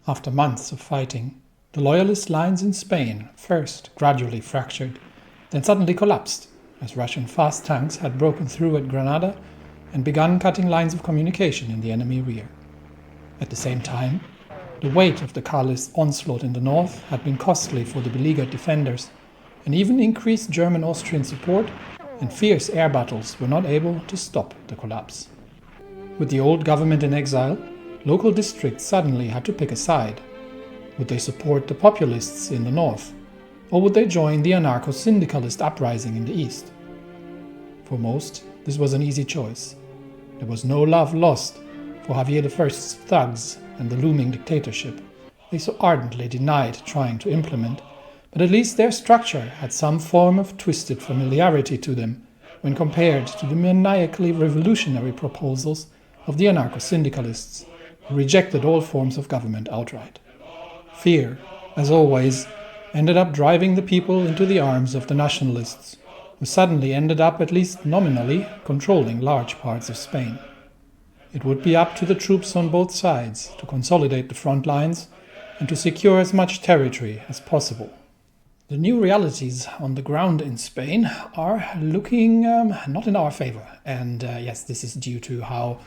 After months of fighting, the loyalist lines in Spain first gradually fractured, then suddenly collapsed as Russian fast tanks had broken through at Granada and begun cutting lines of communication in the enemy rear. At the same time, the weight of the Carlist onslaught in the north had been costly for the beleaguered defenders, and even increased German-Austrian support and fierce air battles were not able to stop the collapse. With the old government in exile, local districts suddenly had to pick a side. Would they support the populists in the north, or would they join the Anarcho-Syndicalist uprising in the east? For most, this was an easy choice. There was no love lost for Javier I's thugs and the looming dictatorship they so ardently denied trying to implement, but at least their structure had some form of twisted familiarity to them when compared to the maniacally revolutionary proposals of the Anarcho-Syndicalists, who rejected all forms of government outright. Fear, as always, ended up driving the people into the arms of the nationalists, who suddenly ended up, at least nominally, controlling large parts of Spain. It would be up to the troops on both sides to consolidate the front lines and to secure as much territory as possible. The new realities on the ground in Spain are looking not in our favor, and yes, this is due to how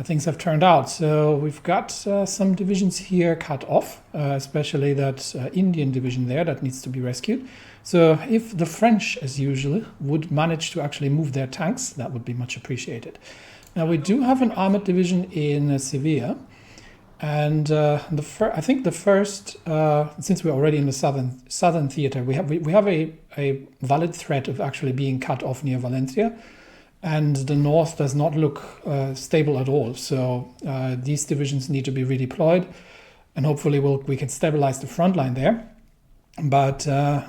things have turned out. So we've got some divisions here cut off, especially that Indian division there that needs to be rescued. So if the French, as usual, would manage to actually move their tanks, that would be much appreciated. Now we do have an armored division in Sevilla, and I think the first, since we're already in the southern theater, we have a valid threat of actually being cut off near Valencia. And the north does not look stable at all. So these divisions need to be redeployed, and hopefully we can stabilize the front line there. But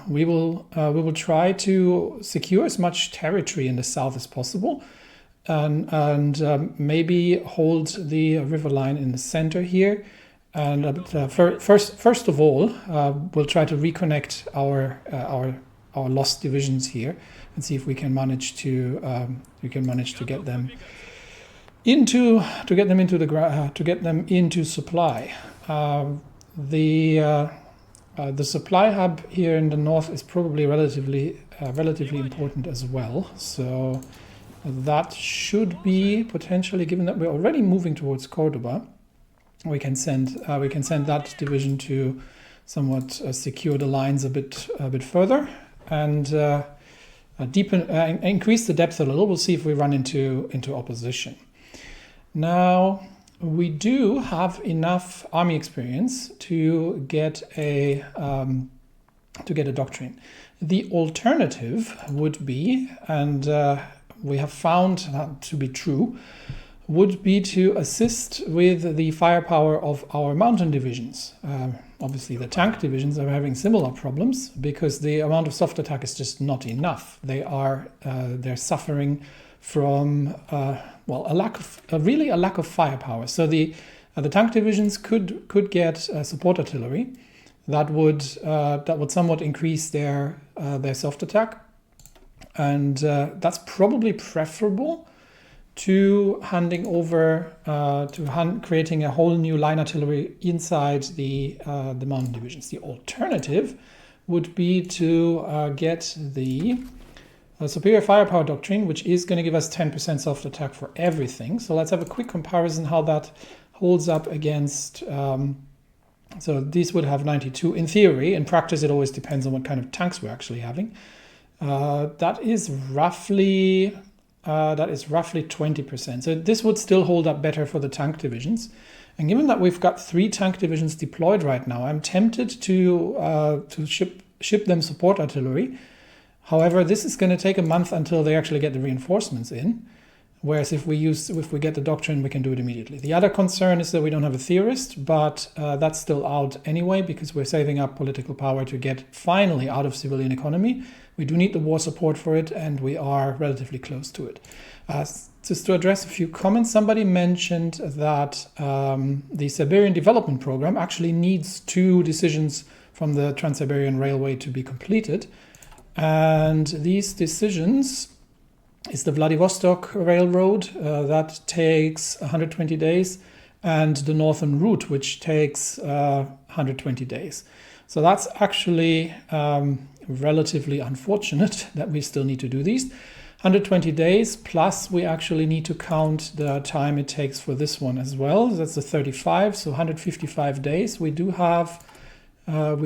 we will try to secure as much territory in the south as possible, and maybe hold the river line in the center here. And first of all, we'll try to reconnect our lost divisions here and see if we can manage to get them into supply. The supply hub here in the north is probably relatively important as well. So that should be potentially, given that we're already moving towards Cordoba, we can send that division to somewhat secure the lines a bit further and increase the depth a little. We'll see if we run into opposition. Now, we do have enough army experience to get a doctrine. The alternative would be, and we have found that to be true, would be to assist with the firepower of our mountain divisions. Obviously, the tank divisions are having similar problems because the amount of soft attack is just not enough. They're suffering from a lack of firepower. So the tank divisions could get support artillery that would somewhat increase their soft attack, and that's probably preferable to handing over creating a whole new line artillery inside the mountain divisions. The alternative would be to get the superior firepower doctrine, which is going to give us 10% soft attack for everything. So let's have a quick comparison how that holds up against. So these would have 92 in theory. In practice, it always depends on what kind of tanks we're actually having. That is roughly 20%. So this would still hold up better for the tank divisions. And given that we've got 3 tank divisions deployed right now, I'm tempted to ship them support artillery. However, this is going to take a month until they actually get the reinforcements in. Whereas if we get the doctrine, we can do it immediately. The other concern is that we don't have a theorist, but that's still out anyway because we're saving up political power to get finally out of civilian economy. We do need the war support for it, and we are relatively close to it. Just to address a few comments, somebody mentioned that the Siberian Development Program actually needs 2 decisions from the Trans-Siberian Railway to be completed. And these decisions is the Vladivostok Railroad, that takes 120 days, and the northern route, which takes 120 days. So that's actually relatively unfortunate that we still need to do these. 120 days, plus we actually need to count the time it takes for this one as well. That's the 35, so 155 days. We do have, how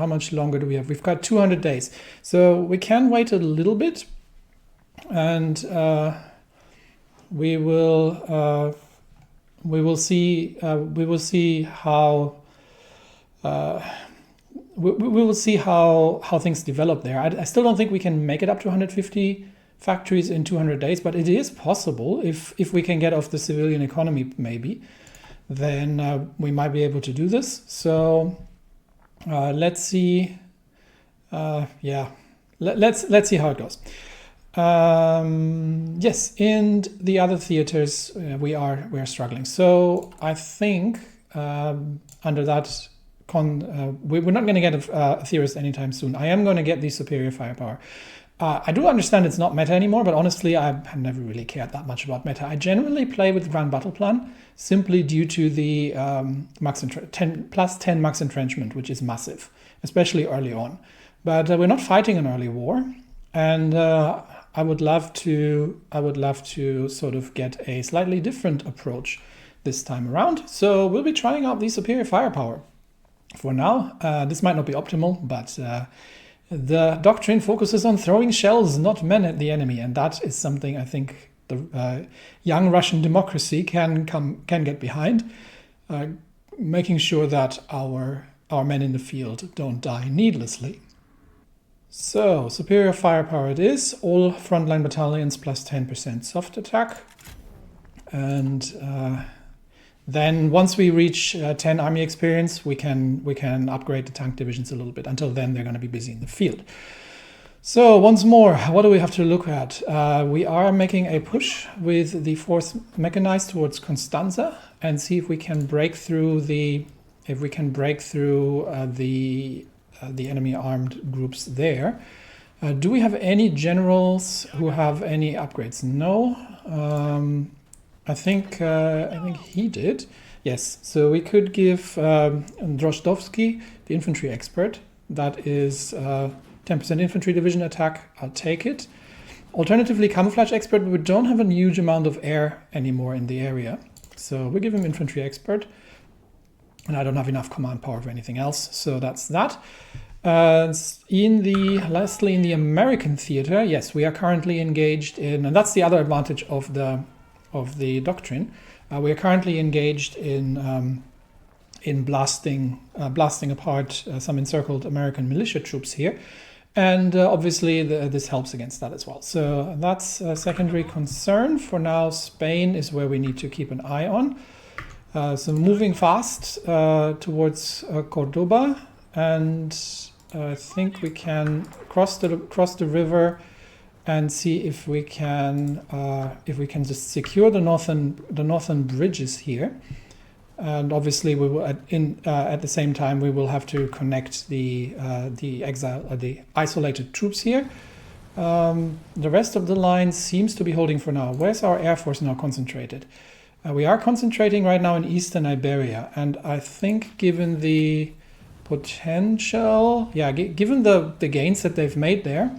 much longer do we have? We've got 200 days. So we can wait a little bit, and we will see how we will see how things develop there. I still don't think we can make it up to 150 factories in 200 days, but it is possible if we can get off the civilian economy, maybe, then we might be able to do this. So let's see. Let's see how it goes. Yes, in the other theaters we are struggling. So I think under that we're not going to get a theorist anytime soon. I am going to get the superior firepower. I do understand it's not meta anymore, but honestly, I've never really cared that much about meta. I generally play with Grand Battle Plan simply due to the plus 10 max entrenchment, which is massive, especially early on. But we're not fighting an early war, and I would love to sort of get a slightly different approach this time around. So we'll be trying out the superior firepower. For now, this might not be optimal, but the doctrine focuses on throwing shells, not men, at the enemy, and that is something I think the young Russian democracy can get behind, making sure that our men in the field don't die needlessly. So, superior firepower it is, all frontline battalions plus 10% soft attack, and then once we reach 10 army experience, we can upgrade the tank divisions a little bit. Until then, they're going to be busy in the field. So once more, what do we have to look at? We are making a push with the 4th Mechanized towards Constanza and see if we can break through the enemy armed groups there. Do we have any generals who have any upgrades? No. I think he did. Yes, so we could give Drozdowski, the infantry expert. That is 10% infantry division attack. I'll take it. Alternatively, camouflage expert, but we don't have a huge amount of air anymore in the area. So we give him infantry expert. And I don't have enough command power for anything else. So that's that. Lastly, in the American theater, yes, we are currently engaged in, and that's the other advantage of the doctrine. We are currently engaged in blasting apart some encircled American militia troops here, and obviously this helps against that as well. So that's a secondary concern. For now, Spain is where we need to keep an eye on. So moving fast towards Cordoba, and I think we can cross the river and see if we can just secure the northern bridges here, and obviously we will at the same time we will have to connect the isolated troops here. The rest of the line seems to be holding for now. Where's our air force now concentrated? We are concentrating right now in eastern Iberia, and I think given the potential, given the gains that they've made there,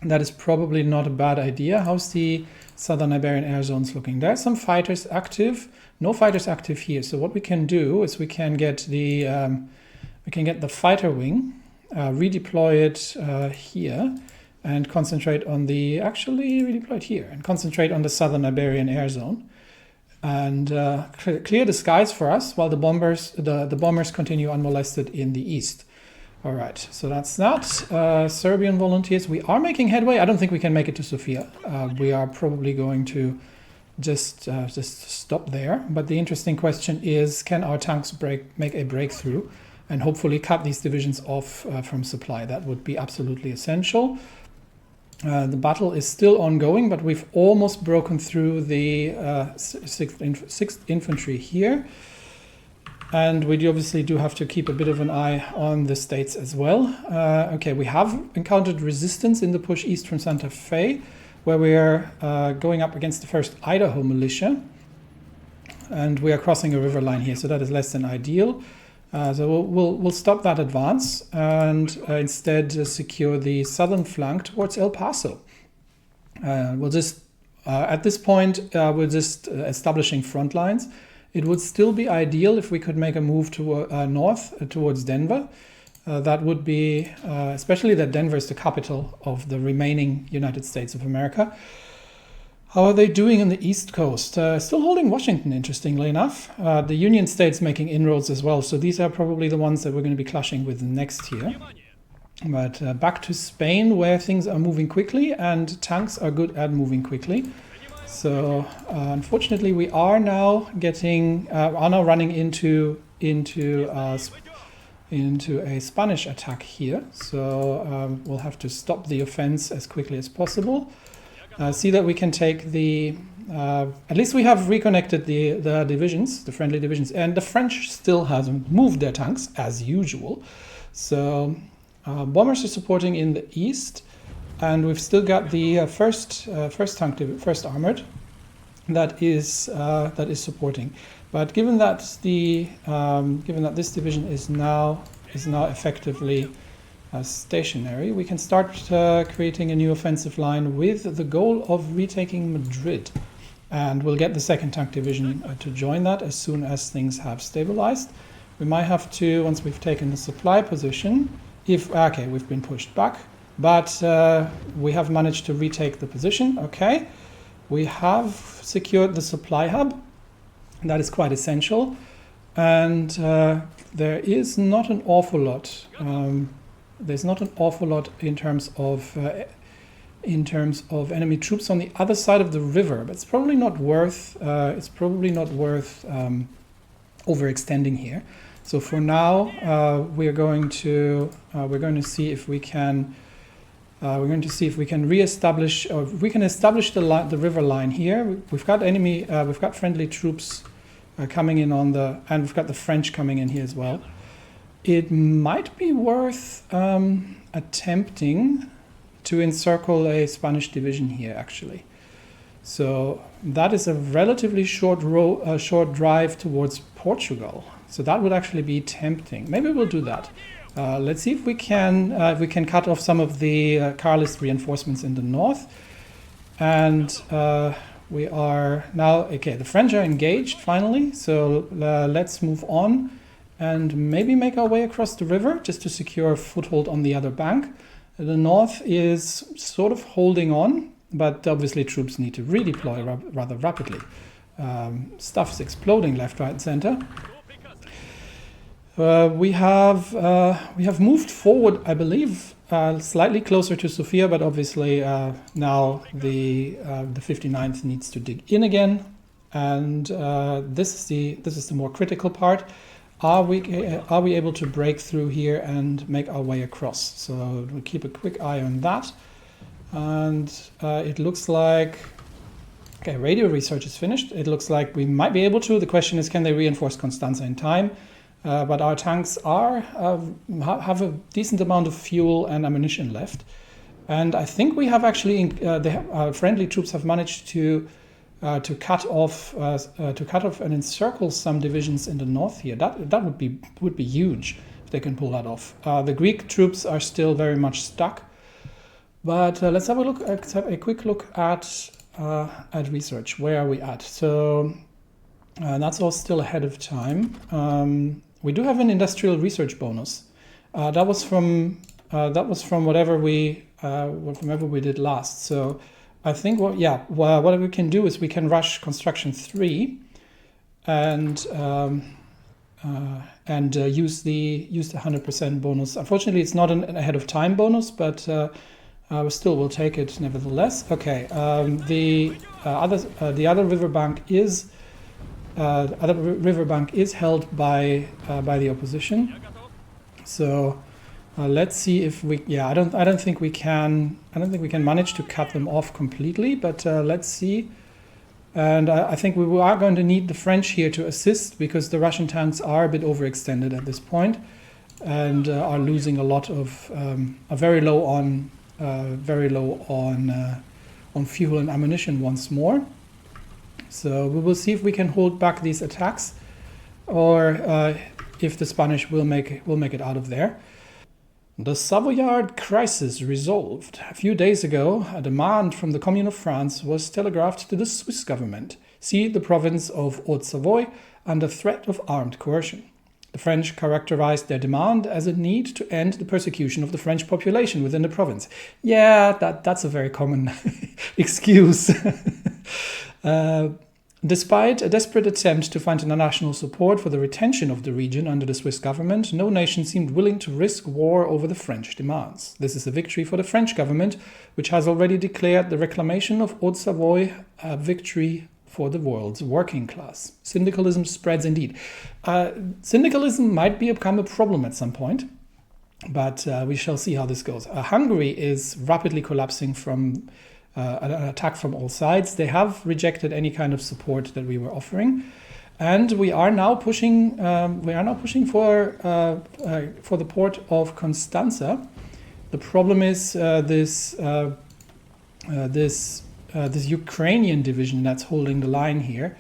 that is probably not a bad idea. How's the southern Iberian air zones looking? There are some fighters active, no fighters active here. So what we can do is we can get the fighter wing, redeploy it here, and concentrate on redeploy it here and concentrate on the southern Iberian air zone, and clear the skies for us while the bombers continue unmolested in the east. All right, so that's that. Serbian volunteers, we are making headway. I don't think we can make it to Sofia. We are probably going to just stop there. But the interesting question is, can our tanks make a breakthrough and hopefully cut these divisions off from supply? That would be absolutely essential. The battle is still ongoing, but we've almost broken through the 6th Infantry here. And we obviously do have to keep a bit of an eye on the states as well. Okay, we have encountered resistance in the push east from Santa Fe, where we're going up against the 1st Idaho militia. and we are crossing a river line here, so that is less than ideal. So we'll stop that advance and instead secure the southern flank towards El Paso. We'll just at this point we're just establishing front lines. It would still be ideal if we could make a move to north towards Denver. That would be, especially that Denver is the capital of the remaining United States of America. How are they doing on the East Coast? Still holding Washington, interestingly enough. The Union States making inroads as well, so these are probably the ones that we're going to be clashing with next year. But back to Spain, where things are moving quickly, and tanks are good at moving quickly. So unfortunately, we are now running into a Spanish attack here. So we'll have to stop the offense as quickly as possible. See that we can take the, at least we have reconnected the divisions, the friendly divisions, and the French still hasn't moved their tanks as usual. So bombers are supporting in the east, and we've still got the first armored that is supporting. But given that this division is now effectively stationary, we can start creating a new offensive line with the goal of retaking Madrid, and we'll get the 2nd Tank Division to join that as soon as things have stabilized. We might have to, once we've taken the supply position, we've been pushed back, but we have managed to retake the position. Okay, we have secured the supply hub. That is quite essential, and there is not an awful lot. There's not an awful lot in terms of enemy troops on the other side of the river, but it's probably not worth overextending here. So for now, we're going to see if we can reestablish, or we can establish the river line here. We've got friendly troops coming in and we've got the French coming in here as well. It might be worth attempting to encircle a Spanish division here, actually. So that is a relatively short drive towards Portugal. So that would actually be tempting. Maybe we'll do that. Let's see if we can cut off some of the Carlist reinforcements in the north. And we are now, okay, the French are engaged finally. So let's move on and maybe make our way across the river just to secure a foothold on the other bank. The north is sort of holding on, but obviously troops need to redeploy rather rapidly. Stuff's exploding left, right, and center. We have moved forward, I believe, slightly closer to Sofia, but obviously now the 59th needs to dig in again, and this is the more critical part. Are we able to break through here and make our way across? So we'll keep a quick eye on that. And it looks like, okay, radio research is finished. It looks like we might be able to. The question is, can they reinforce Constanza in time? But our tanks have a decent amount of fuel and ammunition left. And I think we have actually, our friendly troops have managed to cut off and encircle some divisions in the north here. That would be huge if they can pull that off. The Greek troops are still very much stuck, but let's have a quick look at research. Where are we at? So that's all still ahead of time. We do have an industrial research bonus. That was from whatever we did last. So I think what we can do is we can rush construction 3 and use the 100% bonus. Unfortunately, it's not an ahead of time bonus, but still we'll take it nevertheless. Okay, the other riverbank is held by the opposition. So let's see if we. Yeah, I don't think we can manage to cut them off completely. But let's see. And I think we are going to need the French here to assist, because the Russian tanks are a bit overextended at this point, and are losing a lot of are very low on fuel and ammunition once more. So we will see if we can hold back these attacks, or if the Spanish will make it out of there. The Savoyard crisis resolved. A few days ago, a demand from the Commune of France was telegraphed to the Swiss government. See the province of Haute-Savoie under threat of armed coercion. The French characterized their demand as a need to end the persecution of the French population within the province. Yeah, that's a very common excuse. Despite a desperate attempt to find international support for the retention of the region under the Swiss government, no nation seemed willing to risk war over the French demands. This is a victory for the French government, which has already declared the reclamation of Haute-Savoie a victory for the world's working class. Syndicalism spreads indeed. Syndicalism might become a problem at some point, but we shall see how this goes. Hungary is rapidly collapsing from an attack from all sides. They have rejected any kind of support that we were offering, and we are now pushing. For the port of Constanza. The problem is this Ukrainian division that's holding the line here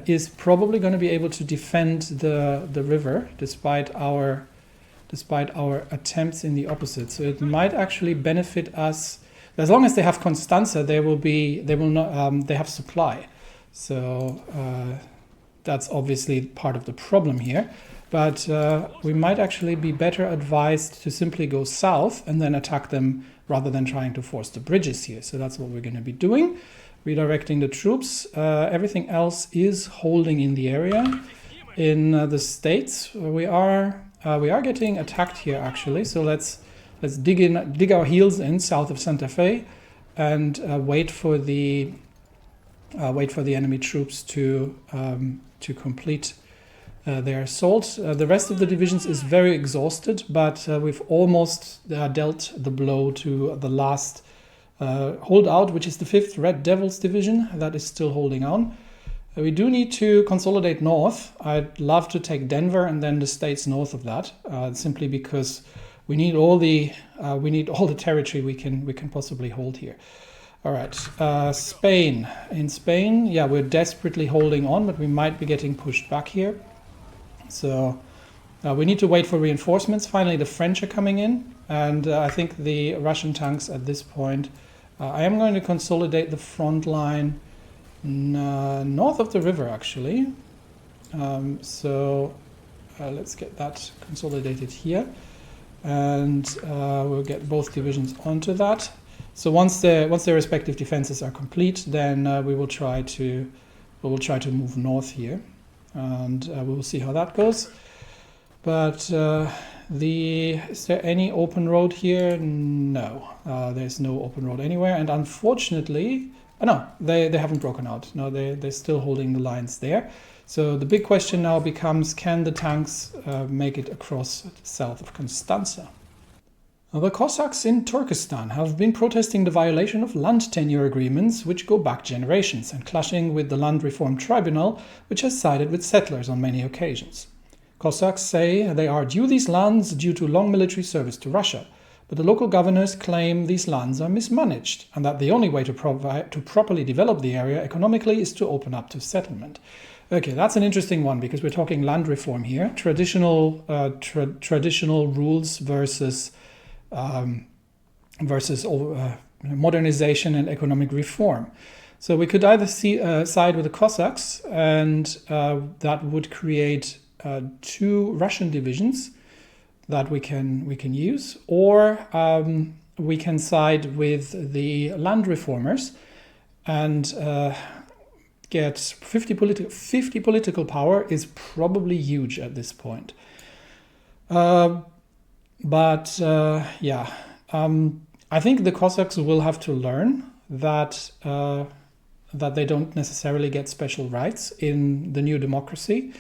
is probably going to be able to defend the river despite our attempts in the opposite. So it might actually benefit us. As long as they have Constanza, they have supply. So that's obviously part of the problem here. But we might actually be better advised to simply go south and then attack them rather than trying to force the bridges here. So that's what we're going to be doing. Redirecting the troops. Everything else is holding in the area. In the States, we are getting attacked here actually. So let's dig our heels in south of Santa Fe, and wait for the enemy troops to complete their assault. The rest of the divisions is very exhausted, but we've almost dealt the blow to the last holdout, which is the 5th Red Devils Division that is still holding on. We do need to consolidate north. I'd love to take Denver and then the states north of that, simply because we need all the territory we can possibly hold here. All right, Spain. In Spain, yeah, we're desperately holding on, but we might be getting pushed back here. So we need to wait for reinforcements. Finally, the French are coming in, and I think the Russian tanks at this point. I am going to consolidate the front line north of the river, actually. Let's get that consolidated here. And we'll get both divisions onto that. So once their respective defenses are complete, then we will try to move north here, and we will see how that goes. But is there any open road here? No, there's no open road anywhere. And unfortunately, no, they haven't broken out. No, they're still holding the lines there. So the big question now becomes, can the tanks make it across south of Constanza? The Cossacks in Turkestan have been protesting the violation of land tenure agreements which go back generations, and clashing with the Land Reform Tribunal, which has sided with settlers on many occasions. Cossacks say they are due these lands due to long military service to Russia, but the local governors claim these lands are mismanaged, and that the only way to properly develop the area economically is to open up to settlement. Okay, that's an interesting one, because we're talking land reform here. Traditional rules versus modernization and economic reform. So we could either side with the Cossacks, and that would create 2 Russian divisions that we can use, or we can side with the land reformers and get 50 political power is probably huge at this point. I think the Cossacks will have to learn that they don't necessarily get special rights in the new democracy.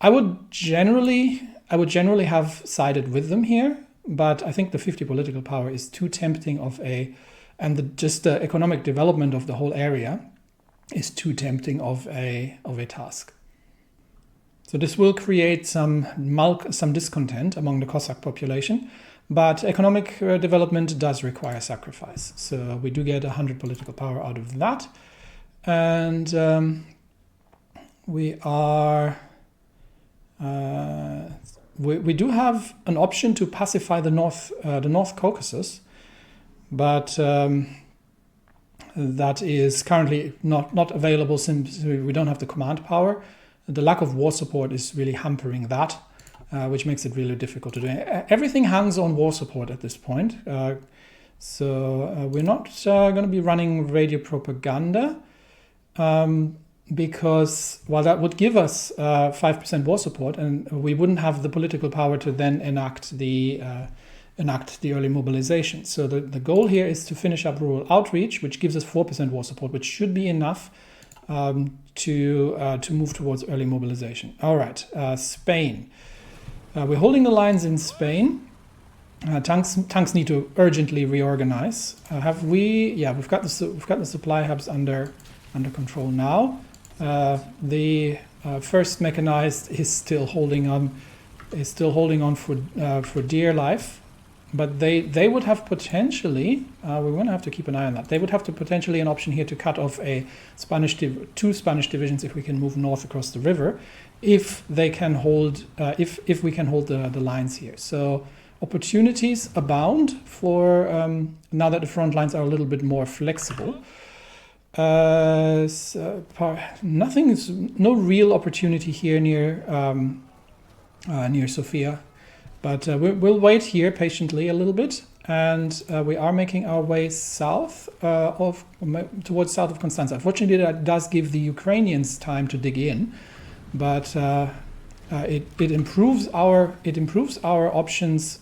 I would generally have sided with them here, but I think the 50 political power is too tempting just the economic development of the whole area is too tempting of a task. So this will create some discontent among the Cossack population, but economic development does require sacrifice. So we do get 100 political power out of that. and we are we do have an option to pacify the North Caucasus, but that is currently not available since we don't have the command power. The lack of war support is really hampering that, which makes it really difficult to do. Everything hangs on war support at this point. So we're not going to be running radio propaganda because while that would give us 5% war support, and we wouldn't have the political power to then enact the early mobilization. So the goal here is to finish up rural outreach, which gives us 4% war support, which should be enough to move towards early mobilization. All right, Spain. We're holding the lines in Spain. Tanks need to urgently reorganize. Have we? Yeah, we've got the supply hubs under control now. The first mechanized is still holding on for dear life, but they would have potentially. We're going to have to keep an eye on that. They would have to potentially an option here to cut off two Spanish divisions if we can move north across the river, if they can hold if we can hold the lines here. So opportunities abound for now that the front lines are a little bit more flexible. No real opportunity here near Sofia, but we'll wait here patiently a little bit, and we are making our way south towards south of Constanza. Unfortunately, that does give the Ukrainians time to dig in, but it improves our options.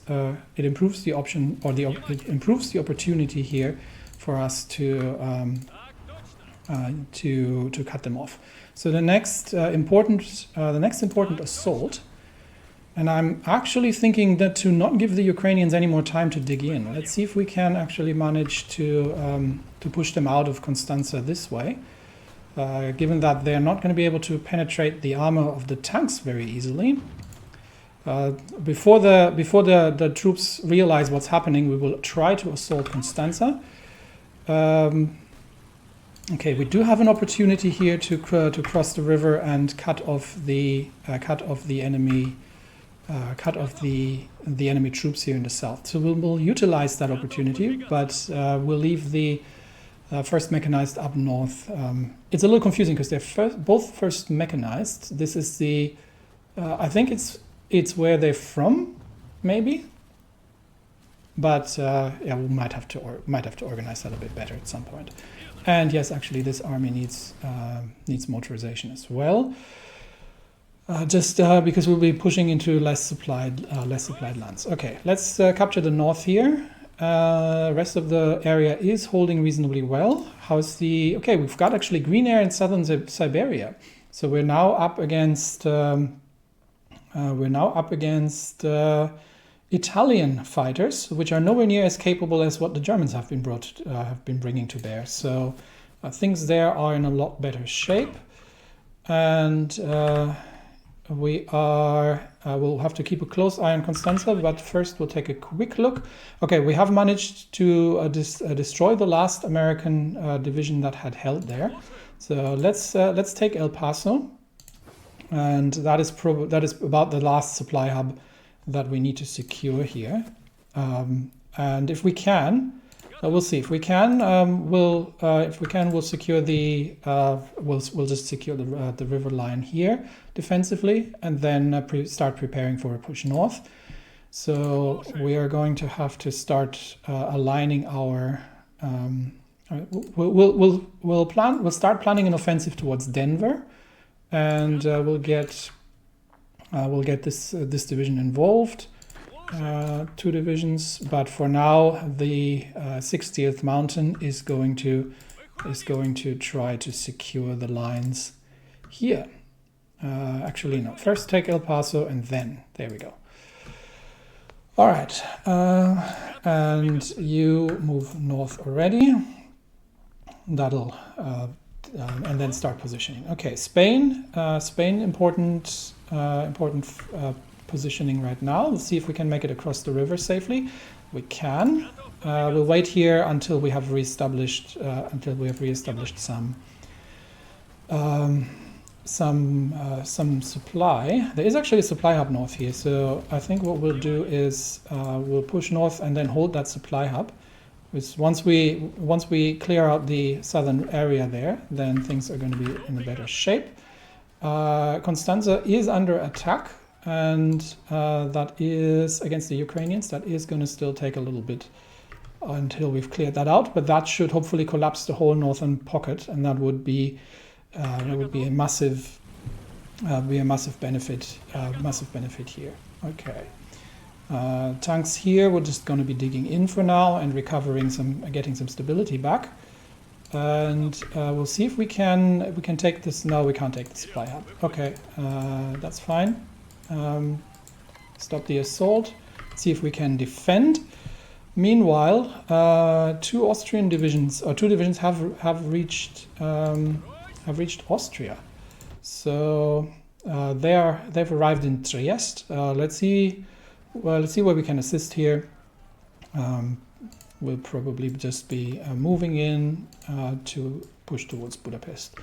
It improves the option, or it improves the opportunity here for us to cut them off. So the next important assault, and I'm actually thinking that to not give the Ukrainians any more time to dig in. Let's see if we can actually manage to push them out of Constanza this way. Given that they're not going to be able to penetrate the armor of the tanks very easily. Before the troops realize what's happening, we will try to assault Constanza. Okay, we do have an opportunity here to cross the river and cut off the enemy troops here in the south. So we'll utilize that opportunity, but we'll leave the first mechanized up north. It's a little confusing because they're both first mechanized. This is the I think it's where they're from, maybe. But yeah, we might have to organize that a bit better at some point. And yes, actually, this army needs motorization as well. Just because we'll be pushing into less supplied lands. Okay, let's capture the north here. Rest of the area is holding reasonably well. How's the? Okay, we've got actually green air in southern Siberia, so we're now up against Italian fighters, which are nowhere near as capable as what the Germans have been bringing to bear. So things there are in a lot better shape, and we'll have to keep a close eye on Constanza. But first, we'll take a quick look. Okay, we have managed to destroy the last American division that had held there. So let's take El Paso, and that is about the last supply hub that we need to secure here, and if we can, we'll see. If we can, we'll secure we'll just secure the river line here defensively, and then start preparing for a push north. So we are going to have to start aligning our. We'll start planning an offensive towards Denver, and we'll get this division involved, 2 divisions. But for now, the 60th Mountain is going to try to secure the lines here. Actually, no. First, take El Paso, and then there we go. All right, and you move north already. That'll. And then start positioning. Okay, Spain, important positioning right now. Let's see if we can make it across the river safely. We can. We'll wait here until we have reestablished some some supply. There is actually a supply hub north here, so I think what we'll do is we'll push north and then hold that supply hub. Because once we clear out the southern area there, then things are going to be in a better shape. Constanza is under attack, and that is against the Ukrainians. That is going to still take a little bit until we've cleared that out, but that should hopefully collapse the whole northern pocket, and that would be a massive benefit here. Okay. Tanks here, we're just going to be digging in for now and getting some stability back, and we'll see if we can take this. No, we can't take the supply hub. Okay, that's fine. Stop the assault. See if we can defend. Meanwhile, two divisions have reached Austria, so they've arrived in Trieste. Let's see where we can assist here. We'll probably just be moving in to push towards Budapest,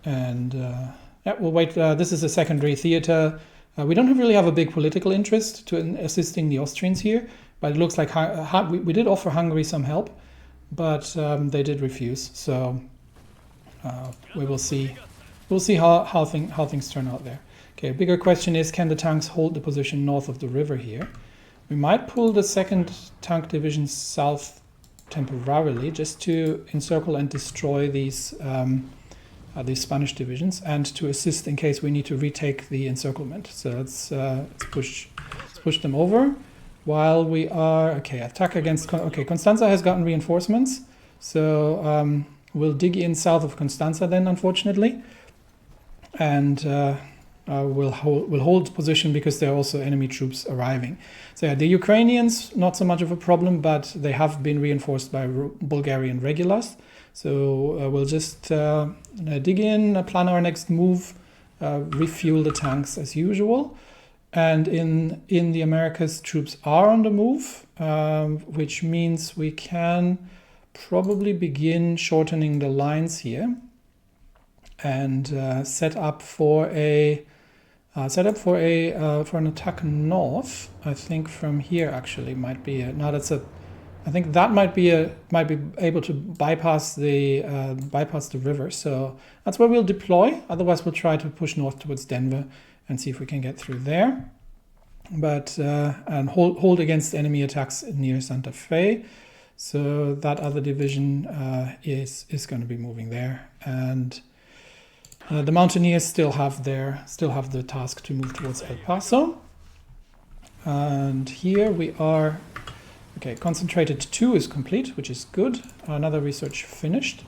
and we'll wait. This is a secondary theater. We don't really have a big political interest in assisting the Austrians here, but it looks like we did offer Hungary some help, but they did refuse. So we will see. We'll see how things turn out there. Okay, a bigger question is, can the tanks hold the position north of the river here? We might pull the 2nd Tank Division south temporarily, just to encircle and destroy these Spanish divisions, and to assist in case we need to retake the encirclement. So let's push them over while we are attack against. Okay, Constanza has gotten reinforcements, so we'll dig in south of Constanza then, unfortunately, and we'll hold position because there are also enemy troops arriving. So yeah, the Ukrainians, not so much of a problem, but they have been reinforced by Bulgarian regulars. So we'll just dig in, plan our next move, refuel the tanks as usual. And in the Americas, troops are on the move, which means we can probably begin shortening the lines here and set up for an attack north. I think from here actually might be I think that might be able to bypass the river. So that's where we'll deploy. Otherwise, we'll try to push north towards Denver and see if we can get through there. But and hold against enemy attacks near Santa Fe. So that other division is going to be moving there, and the Mountaineers still have the task to move towards El Paso. And here we are. Okay, concentrated 2 is complete, which is good. Another research finished.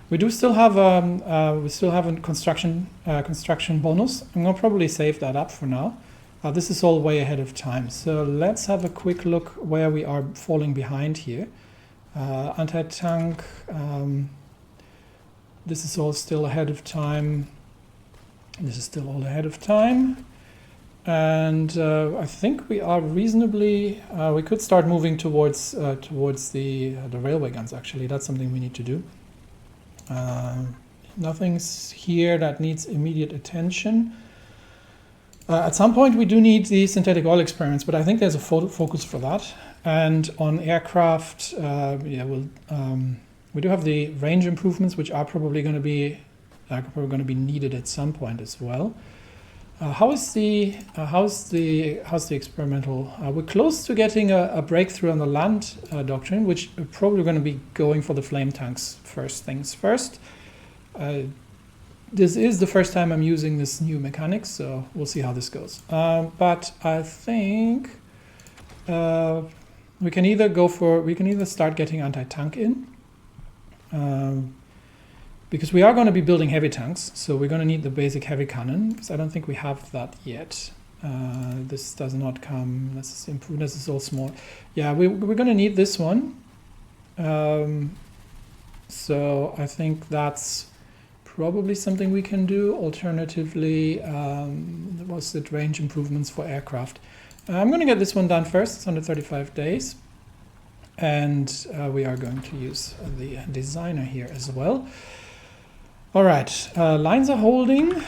We do still have a construction bonus. I'm gonna probably save that up for now. This is all way ahead of time. So let's have a quick look where we are falling behind here. Anti-tank. This is all still ahead of time. This is still all ahead of time. And I think we are reasonably. We could start moving towards the railway guns. Actually, that's something we need to do. Nothing's here that needs immediate attention. At some point, we do need the synthetic oil experiments, but I think there's a focus for that. And on aircraft, we do have the range improvements, which are probably going to be needed at some point as well. How's the experimental? We're close to getting a breakthrough on the land doctrine, which we're probably going to be going for the flame tanks first things first. This is the first time I'm using this new mechanics, so we'll see how this goes. But I think we can either start getting anti-tank in. Because we are going to be building heavy tanks, so we're going to need the basic heavy cannon, because I don't think we have that yet. This does not come, this is all small. Yeah, we're going to need this one. So I think that's probably something we can do. Alternatively, what's it, range improvements for aircraft. I'm going to get this one done first. It's under 35 days. And we are going to use the designer here as well. All right, lines are holding.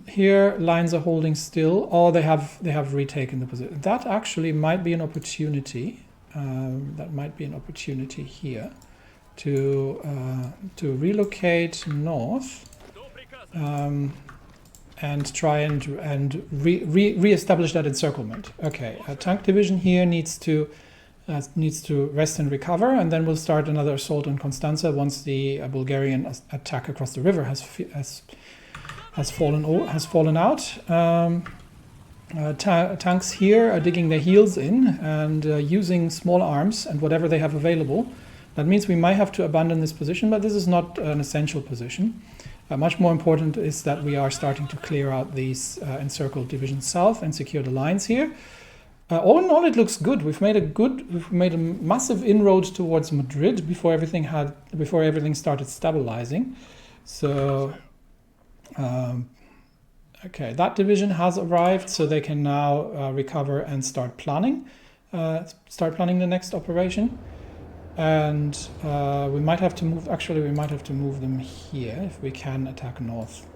Here, lines are holding still, or they have retaken the position. That actually might be an opportunity. That might be an opportunity here to relocate north and try and re-establish that encirclement. Okay, a tank division here needs to rest and recover, and then we'll start another assault on Constanza once the Bulgarian attack across the river has fallen out. Tanks here are digging their heels in and using small arms and whatever they have available. That means we might have to abandon this position, but this is not an essential position. Much more important is that we are starting to clear out these encircled divisions south and secure the lines here. All in all, it looks good. We've made a massive inroad towards Madrid before everything started stabilizing. So, okay, that division has arrived, so they can now recover and start planning the next operation. And we might have to move. Actually, we might have to move them here if we can attack north.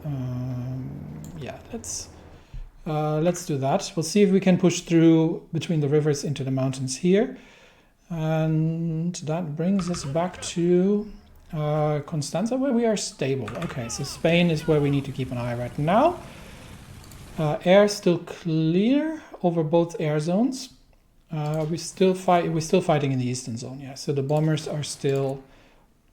Yeah, let's do that. We'll see if we can push through between the rivers into the mountains here. And that brings us back to Constanza, where we are stable. Okay, so Spain is where we need to keep an eye right now. Air still clear over both air zones. We're still fighting in the eastern zone. Yeah, so the bombers are still.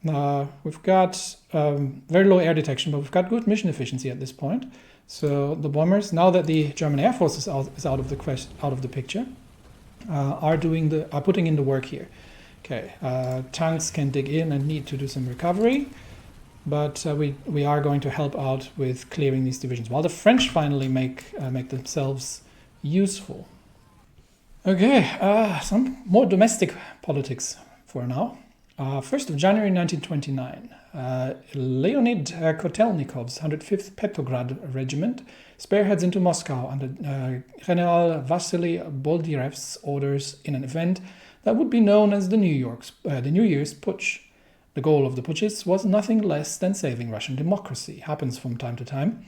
We've got very low air detection, but we've got good mission efficiency at this point. So the bombers, now that the German Air Force is out of the picture, are putting in the work here. Okay, tanks can dig in and need to do some recovery, but we are going to help out with clearing these divisions while the French finally make themselves useful. Okay, some more domestic politics for now. 1st of January 1929, Leonid Kotelnikov's 105th Petrograd Regiment spearheads into Moscow under General Vasily Boldyrev's orders in an event that would be known as the New Year's Putsch. The goal of the putschists was nothing less than saving Russian democracy. Happens from time to time.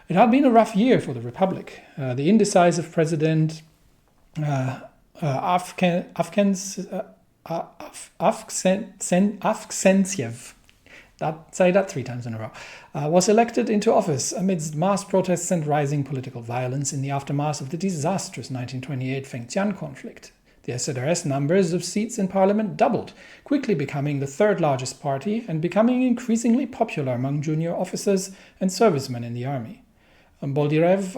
It had been a rough year for the Republic. The indecisive president Avksentiev, say that 3 times in a row, was elected into office amidst mass protests and rising political violence in the aftermath of the disastrous 1928 Fengtian conflict. The SZRS numbers of seats in parliament doubled, quickly becoming the 3rd largest party and becoming increasingly popular among junior officers and servicemen in the army. Boldyrev,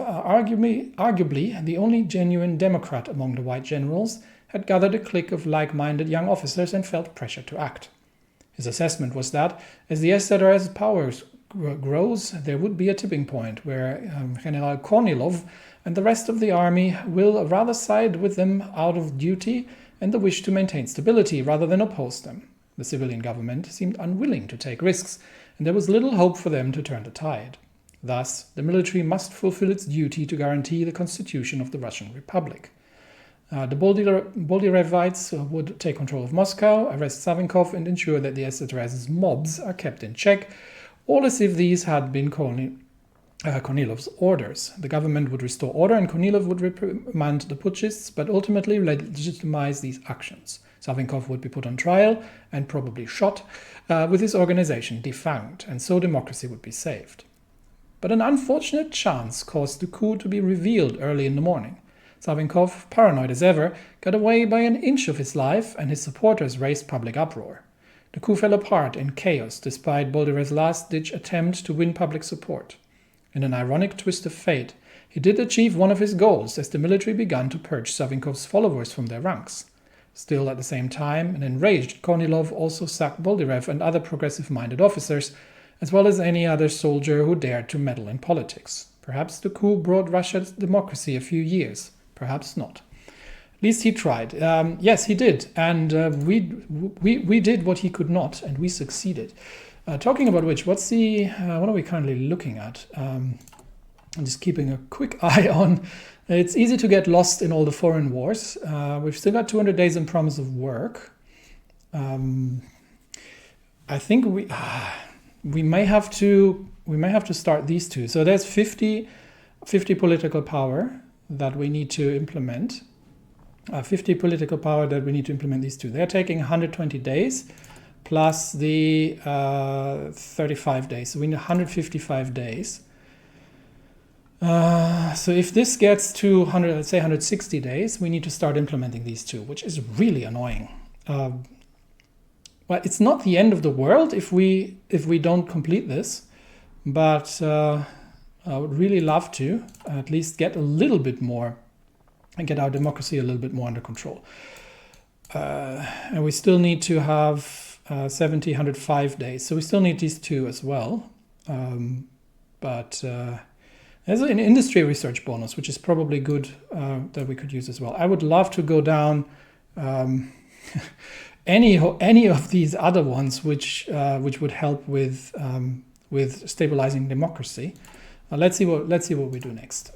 arguably the only genuine Democrat among the white generals, had gathered a clique of like-minded young officers and felt pressure to act. His assessment was that, as the SZRS powers grows, there would be a tipping point where General Kornilov and the rest of the army will rather side with them out of duty and the wish to maintain stability rather than oppose them. The civilian government seemed unwilling to take risks, and there was little hope for them to turn the tide. Thus, the military must fulfill its duty to guarantee the constitution of the Russian Republic. The Boldyrevites would take control of Moscow, arrest Savinkov, and ensure that the SZRS's mobs are kept in check, all as if these had been Kornilov's orders. The government would restore order and Kornilov would reprimand the putschists, but ultimately legitimize these actions. Savinkov would be put on trial and probably shot, with his organization defanged, and so democracy would be saved. But an unfortunate chance caused the coup to be revealed early in the morning. Savinkov, paranoid as ever, got away by an inch of his life, and his supporters raised public uproar. The coup fell apart in chaos despite Boldyrev's last-ditch attempt to win public support. In an ironic twist of fate, he did achieve one of his goals as the military began to purge Savinkov's followers from their ranks. Still, at the same time, an enraged Kornilov also sacked Boldyrev and other progressive-minded officers, as well as any other soldier who dared to meddle in politics. Perhaps the coup brought Russia's democracy a few years, perhaps not. At least he tried. Yes, he did, and we did what he could not, and we succeeded. Talking about which, what are we currently looking at? I'm just keeping a quick eye on. It's easy to get lost in all the foreign wars. We've still got 200 days in promise of work. I think we may have to start these two. So there's 50 political power that we need to implement. 50 political power that we need to implement these two. They're taking 120 days plus the 35 days. So we need 155 days. So if this gets to 100, let's say 160 days, we need to start implementing these two, which is really annoying. Well, it's not the end of the world if we don't complete this, but I would really love to at least get a little bit more and get our democracy a little bit more under control. And we still need to have 105 days. So we still need these two as well. But there's an industry research bonus, which is probably good that we could use as well. I would love to go down any of these other ones, which would help with stabilizing democracy. Let's see what we do next.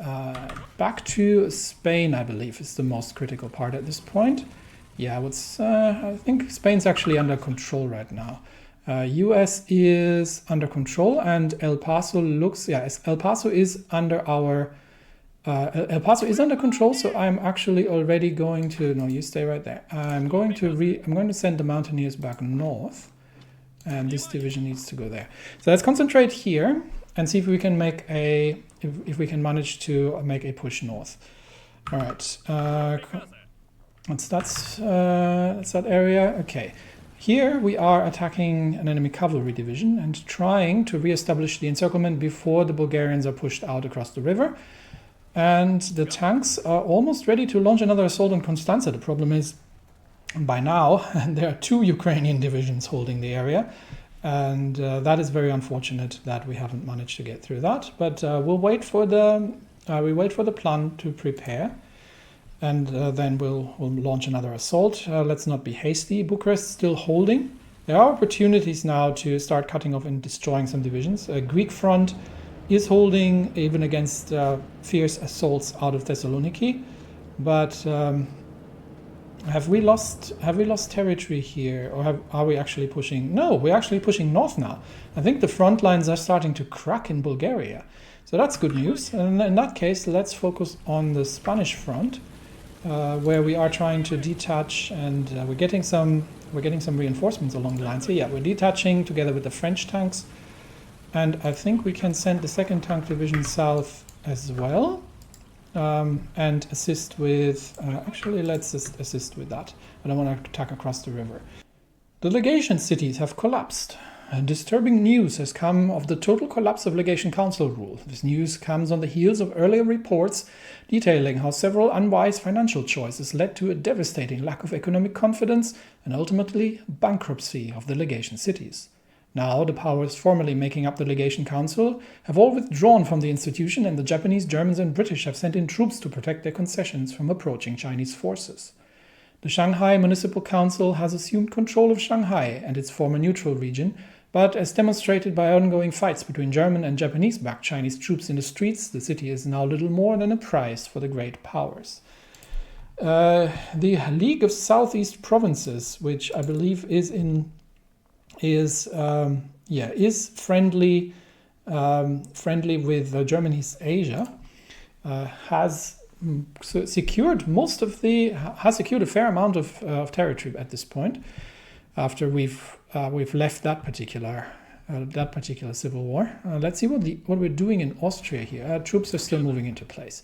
Back to Spain, I believe, is the most critical part at this point. Yeah, I think Spain's actually under control right now. US is under control, and El Paso is under control. So I'm actually already going to. No, you stay right there. I'm going to send the mountaineers back north, and this division needs to go there. So let's concentrate here and see if we can make if we can manage to make a push north. All right, that's that area. Okay, here we are attacking an enemy cavalry division and trying to re-establish the encirclement before the Bulgarians are pushed out across the river. And the tanks are almost ready to launch another assault on Constanza. The problem is, by now, there are 2 Ukrainian divisions holding the area. And that is very unfortunate that we haven't managed to get through that. But we'll wait for the plan to prepare, and then we'll launch another assault. Let's not be hasty. Bucharest still holding. There are opportunities now to start cutting off and destroying some divisions. Greek front is holding even against fierce assaults out of Thessaloniki, but have we lost territory here, or are we actually pushing? No, we're actually pushing north now. I think the front lines are starting to crack in Bulgaria, so that's good news. And in that case, let's focus on the Spanish front, where we are trying to detach, and we're getting some reinforcements along the line. So yeah, we're detaching together with the French tanks, and I think we can send the 2nd Tank Division south as well. And assist with, actually let's assist with that. I don't want to attack across the river. The legation cities have collapsed. Disturbing news has come of the total collapse of Legation Council rule. This news comes on the heels of earlier reports detailing how several unwise financial choices led to a devastating lack of economic confidence and ultimately bankruptcy of the legation cities. Now, the powers formerly making up the Legation Council have all withdrawn from the institution, and the Japanese, Germans, and British have sent in troops to protect their concessions from approaching Chinese forces. The Shanghai Municipal Council has assumed control of Shanghai and its former neutral region, but as demonstrated by ongoing fights between German and Japanese-backed Chinese troops in the streets, the city is now little more than a prize for the great powers. The League of Southeast Provinces, which I believe is friendly with German East Asia, has secured a fair amount of territory at this point, after we've left that particular civil war. Let's see what we're doing in Austria here. Troops are still moving into place.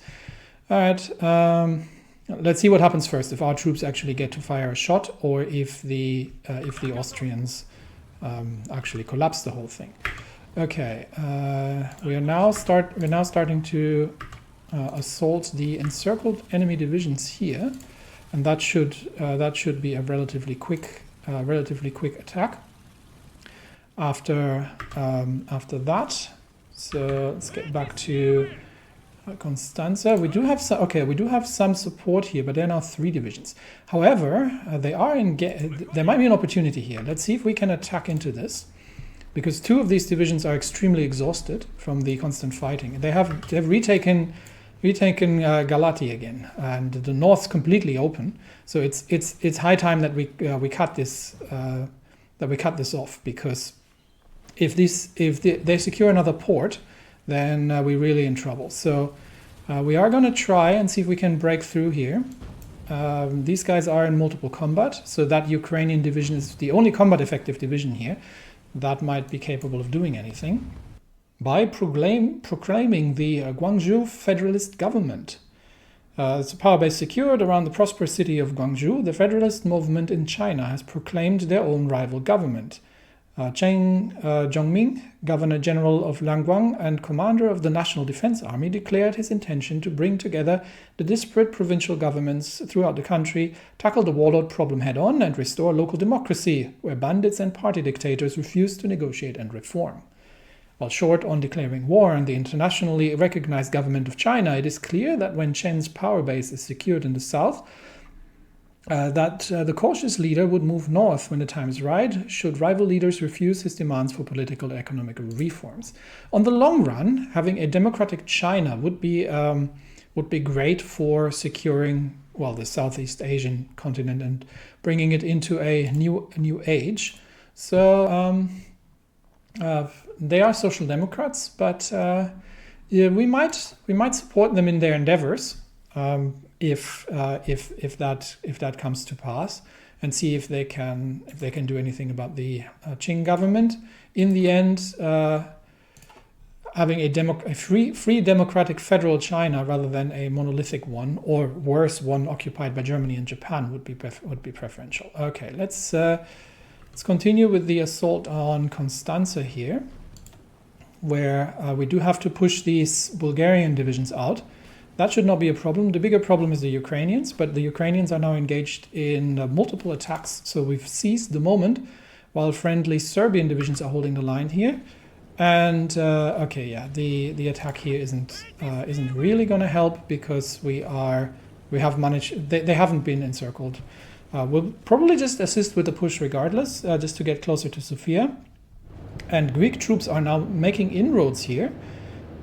All right. Let's see what happens first. If our troops actually get to fire a shot, or if the Austrians actually collapse the whole thing. Okay, we're now starting to assault the encircled enemy divisions here, and that should be a relatively quick attack. After that, so let's get back to Constanza. We do have some support here, but there are now 3 divisions. However, there might be an opportunity here. Let's see if we can attack into this, because 2 of these divisions are extremely exhausted from the constant fighting. They've retaken Galati again, and the north's completely open. So it's high time that we cut this off, because if they secure another port, then we're really in trouble. So we are going to try and see if we can break through here. These guys are in multiple combat, so that Ukrainian division is the only combat effective division here that might be capable of doing anything. By proclaiming the Guangzhou Federalist Government. It's a power base secured around the prosperous city of Guangzhou. The Federalist movement in China has proclaimed their own rival government. Chen Zhongming, Governor General of Liangguang and commander of the National Defense Army, declared his intention to bring together the disparate provincial governments throughout the country, tackle the warlord problem head-on, and restore local democracy, where bandits and party dictators refuse to negotiate and reform. While short on declaring war on the internationally recognized government of China, it is clear that when Chen's power base is secured in the south, the cautious leader would move north when the time is right, should rival leaders refuse his demands for political and economic reforms. On the long run, having a democratic China would be great for securing, well, the Southeast Asian continent and bringing it into a new age. So they are social democrats, but yeah, we might support them in their endeavors if that comes to pass, and see if they can do anything about the Qing government. In the end, having a free democratic federal China rather than a monolithic one, or worse, one occupied by Germany and Japan would be preferential. Okay, let's continue with the assault on Constanza here, where we do have to push these Bulgarian divisions out. That should not be a problem. The bigger problem is the Ukrainians, but the Ukrainians are now engaged in multiple attacks, so we've seized the moment while friendly Serbian divisions are holding the line here. And okay, yeah, the attack here isn't really going to help, because we have managed. They haven't been encircled. We'll probably just assist with the push regardless, just to get closer to Sofia. And Greek troops are now making inroads here.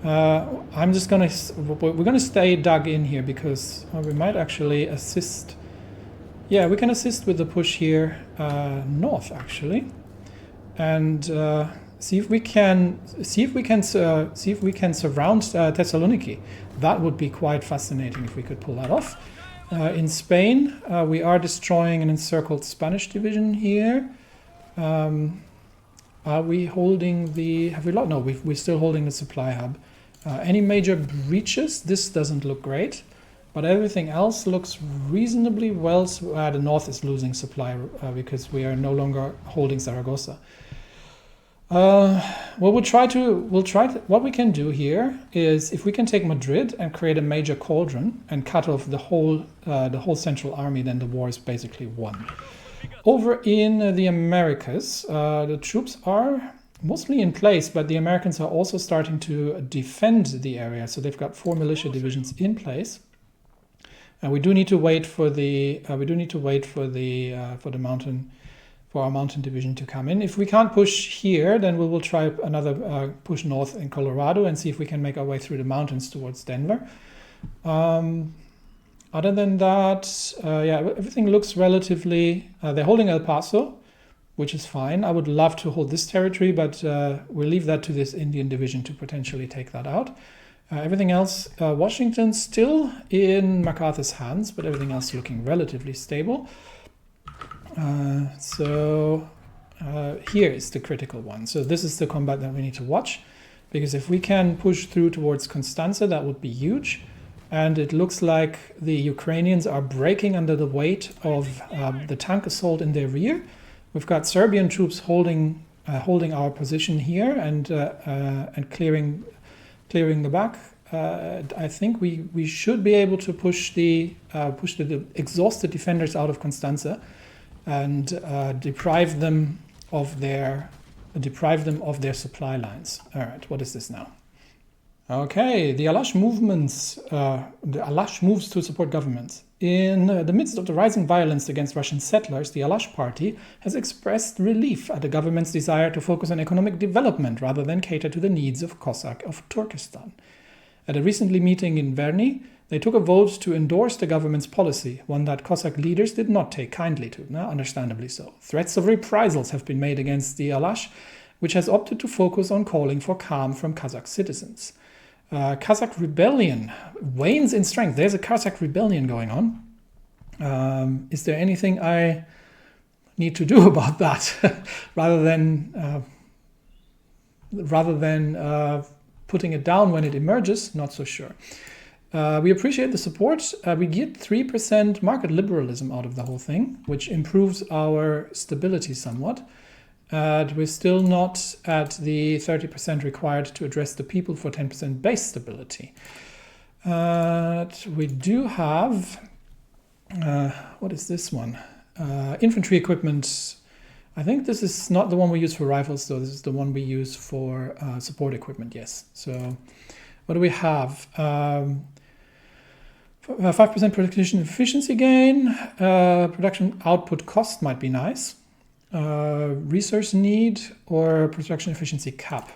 We're gonna stay dug in here, because we might actually assist. Yeah, we can assist with the push here north actually, and see if we can surround Thessaloniki. That would be quite fascinating if we could pull that off. In Spain, we are destroying an encircled Spanish division here. Are we holding the? Have we lost? No, we're still holding the supply hub. Any major breaches? This doesn't look great, but everything else looks reasonably well. So, the north is losing supply because we are no longer holding Zaragoza. Well, what we can do here is, if we can take Madrid and create a major cauldron and cut off the whole Central Army, then the war is basically won. Over in the Americas, the troops are mostly in place, but the Americans are also starting to defend the area. So they've got 4 militia divisions in place, and we do need to wait for our mountain division to come in. If we can't push here, then we will try another push north in Colorado and see if we can make our way through the mountains towards Denver. Other than that, yeah, everything looks relatively. They're holding El Paso, which is fine. I would love to hold this territory, but we'll leave that to this Indian division to potentially take that out. Everything else, Washington still in MacArthur's hands, but everything else looking relatively stable. So here is the critical one. So this is the combat that we need to watch, because if we can push through towards Constanza, that would be huge. And it looks like the Ukrainians are breaking under the weight of the tank assault in their rear. We've got Serbian troops holding our position here and clearing the back. I think we should be able to push the exhausted defenders out of Constanza and deprive them of their supply lines. All right, what is this now? Okay, the Alash moves to support governments. In the midst of the rising violence against Russian settlers, the Alash party has expressed relief at the government's desire to focus on economic development rather than cater to the needs of Cossack of Turkestan. At a recently meeting in Verny, they took a vote to endorse the government's policy, one that Cossack leaders did not take kindly to, understandably so. Threats of reprisals have been made against the Alash, which has opted to focus on calling for calm from Kazakh citizens. Kazakh rebellion wanes in strength. There's a Kazakh rebellion going on. Is there anything I need to do about that rather than putting it down when it emerges? Not so sure. We appreciate the support. We get 3% market liberalism out of the whole thing, which improves our stability somewhat. We're still not at the 30% required to address the people for 10% base stability. We do have, what is this one? Infantry equipment. I think this is not the one we use for rifles, though. This is the one we use for support equipment, yes. So what do we have? 5% production efficiency gain. Production output cost might be nice. Resource need or production efficiency cap.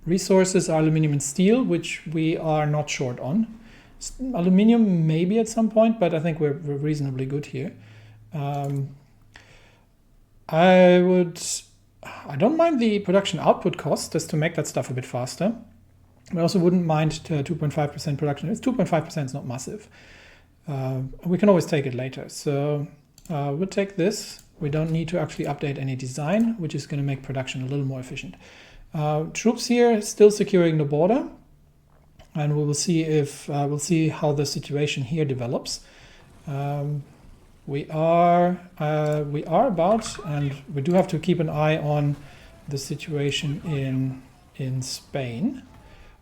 Resources are aluminum and steel, which we are not short on. Aluminium maybe at some point, but I think we're reasonably good here. I don't mind the production output cost just to make that stuff a bit faster. I also wouldn't mind 2.5% production. It's 2.5% is not massive. We can always take it later. So we'll take this. We don't need to actually update any design, which is going to make production a little more efficient. Troops here still securing the border, and we will see if we'll see how the situation here develops. We are about, and we do have to keep an eye on the situation in Spain.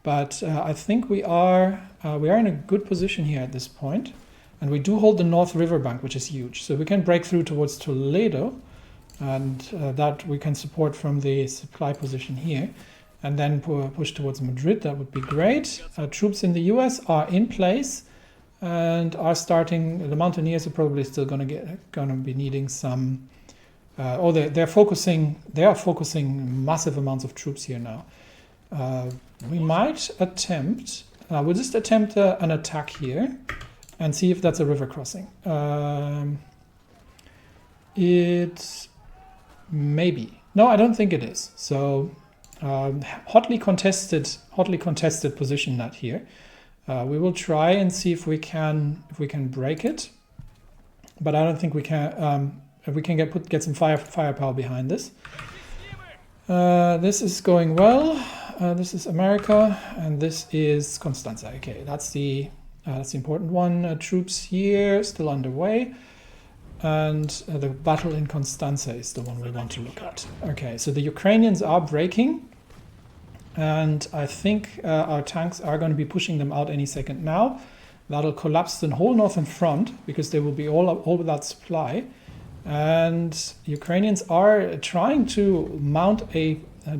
But I think we are in a good position here at this point, and we do hold the North River bank, which is huge. So we can break through towards Toledo, and that we can support from the supply position here, and then push towards Madrid. That would be great. Troops in the US are in place and are starting. The Mountaineers are probably still going to be needing some. They are focusing massive amounts of troops here now. We might attempt. We'll just attempt an attack here and see if that's a river crossing. It maybe. No, I don't think it is. So hotly contested position that here. We will try and see if we can break it, but I don't think we can. If we can get some firepower behind this. This is going well. This is America, and this is Constanza. Okay, that's the important one. Troops here still underway, and the battle in Constanza is the one we want to look at. Okay, so the Ukrainians are breaking, and I think our tanks are going to be pushing them out any second now. That'll collapse the whole northern front because they will be all without supply. And Ukrainians are trying to mount a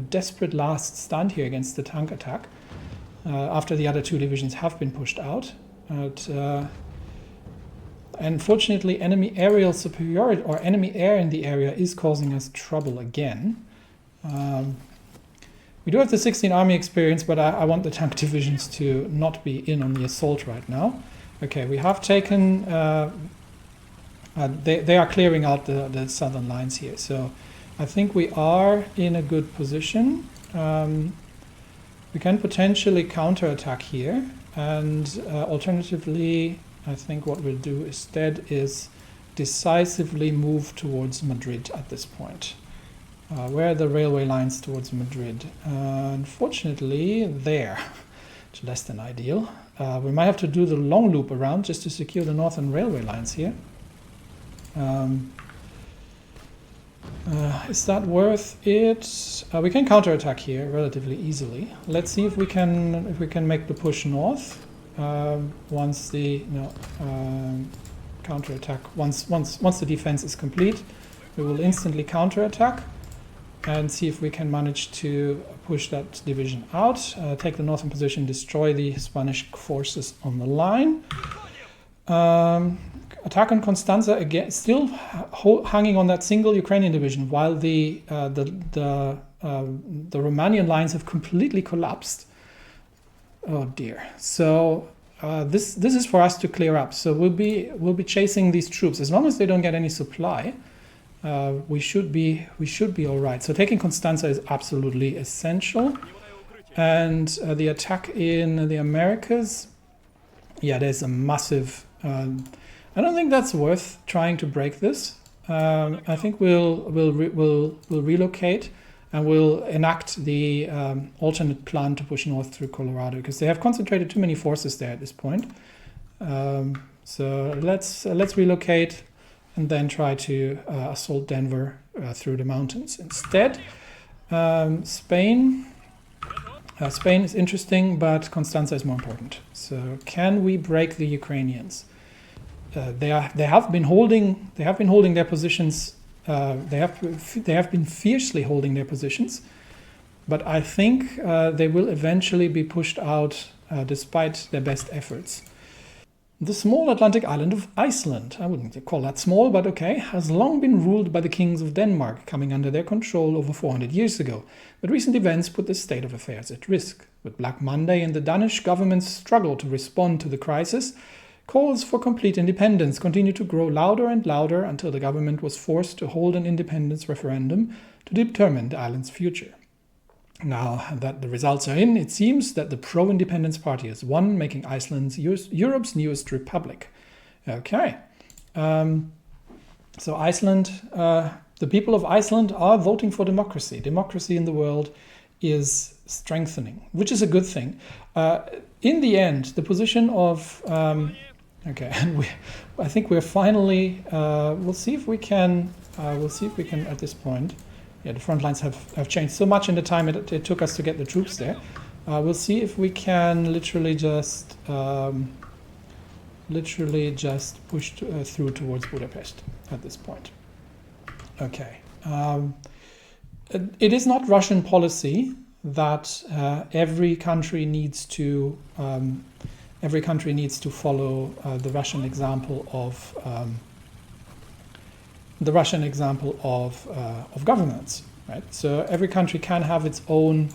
desperate last stand here against the tank attack after the other two divisions have been pushed out. But, unfortunately, enemy aerial superiority or enemy air in the area is causing us trouble again. We do have the 16 army experience, but I want the tank divisions to not be in on the assault right now. Okay, we have taken... they are clearing out the southern lines here, so I think we are in a good position. We can potentially counterattack here, and alternatively, I think what we'll do instead is decisively move towards Madrid at this point. Where are the railway lines towards Madrid? Unfortunately, there. It's less than ideal. We might have to do the long loop around just to secure the northern railway lines here. Is that worth it? We can counterattack here relatively easily. Let's see if we can make the push north once the counterattack. Once the defense is complete, we will instantly counterattack and see if we can manage to push that division out, take the northern position, destroy the Spanish forces on the line. Attack on Constanza again, still hanging on that single Ukrainian division, while the Romanian lines have completely collapsed. Oh dear! So this is for us to clear up. So we'll be chasing these troops as long as they don't get any supply. we should be all right. So taking Constanza is absolutely essential. And the attack in the Americas, yeah, there's a massive. I don't think that's worth trying to break this. I think we'll relocate and we'll enact the alternate plan to push north through Colorado, because they have concentrated too many forces there at this point. So let's relocate and then try to assault Denver through the mountains instead. Spain is interesting, but Constanza is more important. So can we break the Ukrainians? They have been holding their positions. They have been fiercely holding their positions, but I think they will eventually be pushed out despite their best efforts. The small Atlantic island of Iceland, I wouldn't call that small, but okay, has long been ruled by the kings of Denmark, coming under their control over 400 years ago. But recent events put this state of affairs at risk. With Black Monday and the Danish government's struggle to respond to the crisis, calls for complete independence continued to grow louder and louder until the government was forced to hold an independence referendum to determine the island's future. Now that the results are in, it seems that the pro-independence party has won, making Iceland Europe's newest republic. Okay. So Iceland, the people of Iceland are voting for democracy. Democracy in the world is strengthening, which is a good thing. In the end, the position of... okay, and I think we're finally... we'll see if we can at this point... Yeah, the front lines have changed so much in the time it took us to get the troops there. We'll see if we can literally just push through towards Budapest at this point. Okay. It is not Russian policy that every country needs to follow the Russian example of governance, right? So every country can have its own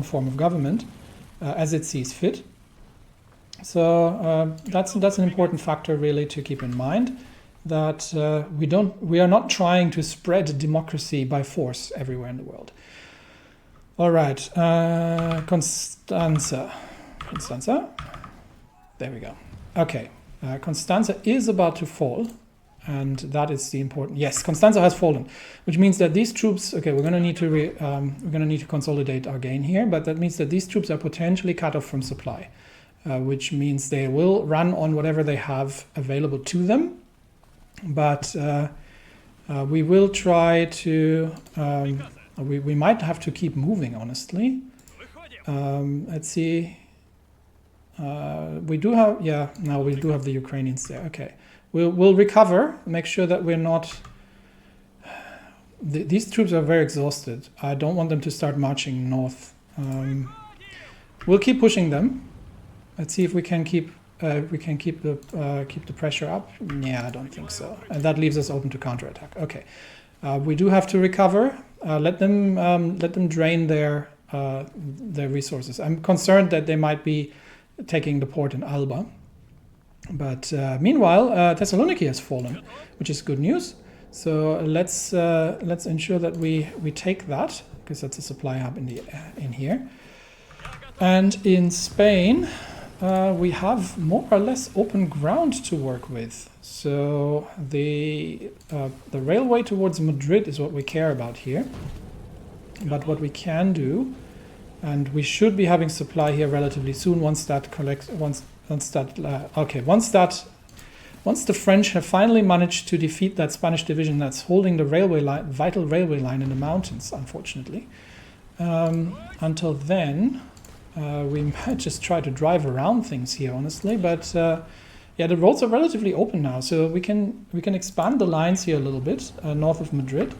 form of government as it sees fit. So that's an important factor really to keep in mind, that we are not trying to spread democracy by force everywhere in the world. All right, Constanza, there we go. Okay. Constanza is about to fall, and that is the important. Yes, Constanza has fallen, which means that these troops. Okay, we're going to need to consolidate our gain here, but that means that these troops are potentially cut off from supply, which means they will run on whatever they have available to them. But we will try to. We might have to keep moving, honestly. Let's see. We do have the Ukrainians there. Okay, we'll recover. Make sure that we're not. These troops are very exhausted. I don't want them to start marching north. We'll keep pushing them. Let's see if we can keep the pressure up. Yeah, I don't think so. And that leaves us open to counterattack. Okay, we do have to recover. Let them drain their resources. I'm concerned that they might be taking the port in Alba. But meanwhile, Thessaloniki has fallen, which is good news. So let's ensure that we take that, because that's a supply hub in here. And in Spain, we have more or less open ground to work with. So the railway towards Madrid is what we care about here. But what we can do, and we should be having supply here relatively soon once the French have finally managed to defeat that Spanish division that's holding the vital railway line in the mountains, unfortunately. Until then, we might just try to drive around things here, honestly. But yeah, the roads are relatively open now, so we can expand the lines here a little bit north of Madrid,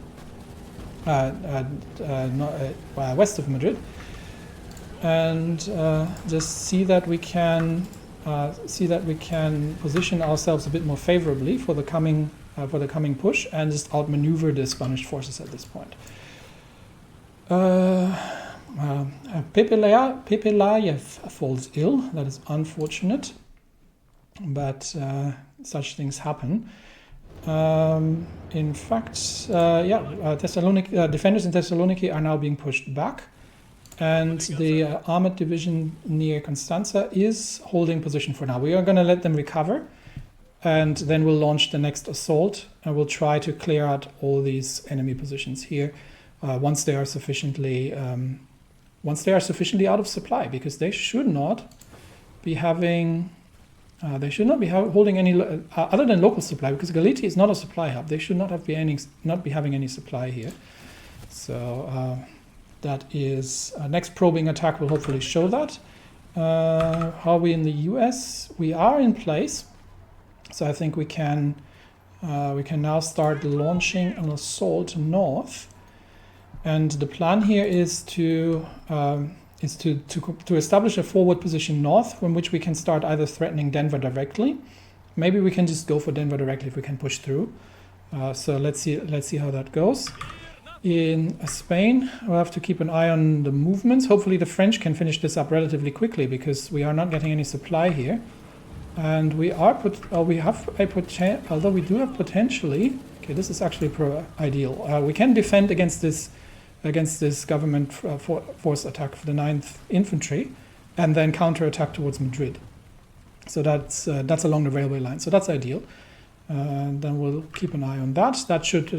west of Madrid. And just see that we can position ourselves a bit more favorably for the coming push, and just outmaneuver the Spanish forces at this point. Pepelayev falls ill. That is unfortunate, but such things happen. In fact, defenders in Thessaloniki are now being pushed back, and the armored division near Constanza is holding position for now. We are going to let them recover, and then we'll launch the next assault, and we'll try to clear out all these enemy positions here once they are sufficiently out of supply, because they should not be having. They should not be holding any other than local supply, because Galiti is not a supply hub. They should not be having any supply here. So that is next probing attack will hopefully show that. How are we in the US? We are in place, so I think we can now start launching an assault north. And the plan here is to establish a forward position north, from which we can start either threatening Denver directly. Maybe we can just go for Denver directly if we can push through. So let's see how that goes. In Spain, we'll have to keep an eye on the movements. Hopefully the French can finish this up relatively quickly, because we are not getting any supply here. And although we do have potentially, okay, this is actually ideal. We can defend against this government force attack for the 9th Infantry, and then counterattack towards Madrid. So that's along the railway line. So that's ideal. And then we'll keep an eye on that. That should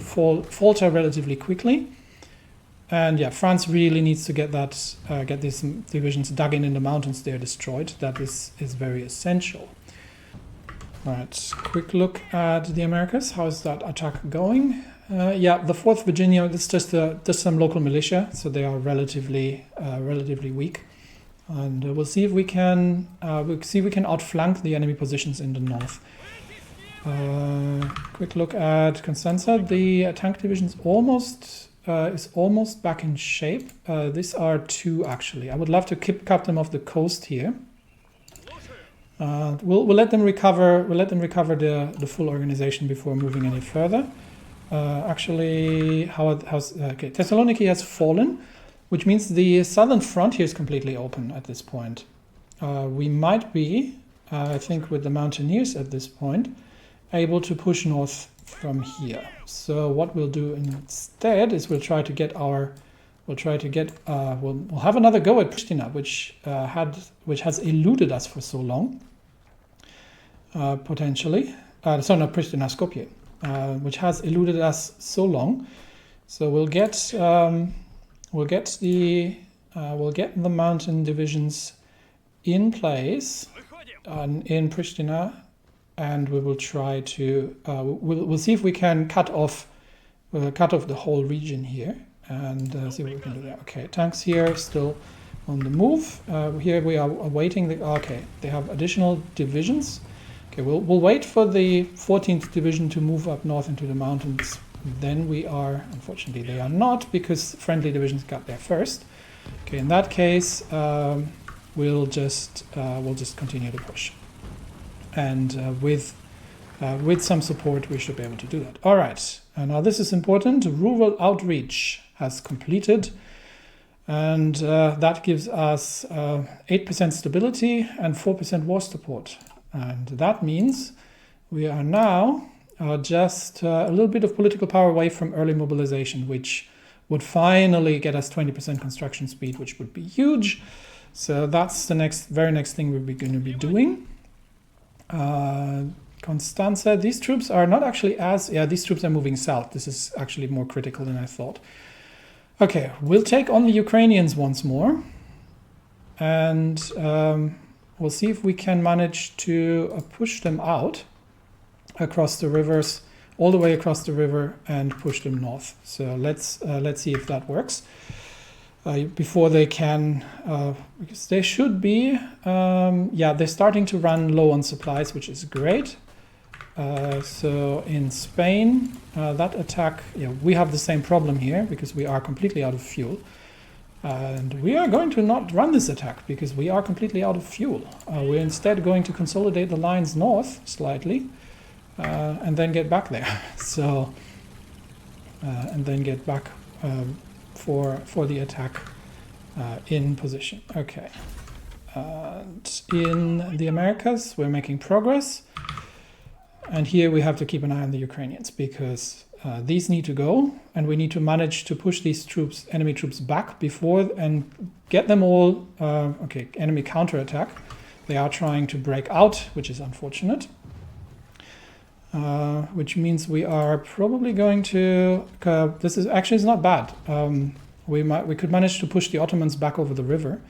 falter relatively quickly. And yeah, France really needs to get these divisions dug in the mountains they're destroyed. That is very essential. All right, quick look at the Americas. How is that attack going? Yeah, the 4th Virginia, it's just some local militia, so they are relatively weak. And we'll see if we can outflank the enemy positions in the north. Quick look at Constanza. The tank division is almost back in shape. These are 2 actually. I would love to cut them off the coast here. We'll let them recover. We'll let them recover the full organization before moving any further. Okay, Thessaloniki has fallen, which means the southern frontier is completely open at this point. We might be, I think, with the mountaineers at this point, able to push north from here. So what we'll do instead is we'll have another go at Pristina, which has eluded us for so long, potentially. Sorry, not Pristina, Skopje. Which has eluded us so long. So we'll get the mountain divisions in place in Pristina, and we will try to we'll see if we can cut off the whole region here, and see what we can do there. Okay, tanks here still on the move. Here we are awaiting they have additional divisions. Okay, we'll wait for the 14th Division to move up north into the mountains. Then unfortunately they are not, because friendly divisions got there first. Okay, in that case, we'll just continue to push. And with some support, we should be able to do that. All right, now this is important. Rural outreach has completed, and that gives us 8% stability and 4% war support. And that means we are now just a little bit of political power away from early mobilization, which would finally get us 20% construction speed, which would be huge. So that's the very next thing we're going to be doing. Constanza, these troops are not actually these troops are moving south. This is actually more critical than I thought. Okay, we'll take on the Ukrainians once more. And we'll see if we can manage to push them out across the rivers, all the way across the river, and push them north. So let's see if that works before they can, because they should be, they're starting to run low on supplies, which is great. So in Spain, that attack, we have the same problem here because we are completely out of fuel. And we are going to not run this attack because we are completely out of fuel. We're instead going to consolidate the lines north slightly and then get back there. So, and then get back for the attack in position. Okay. And in the Americas, we're making progress. And here we have to keep an eye on the Ukrainians, because these need to go, and we need to manage to push these troops, enemy troops, back before and get them all. Okay, enemy counterattack. They are trying to break out, which is unfortunate. Which means we are probably going to. This is actually it's not bad. We could manage to push the Ottomans back over the river.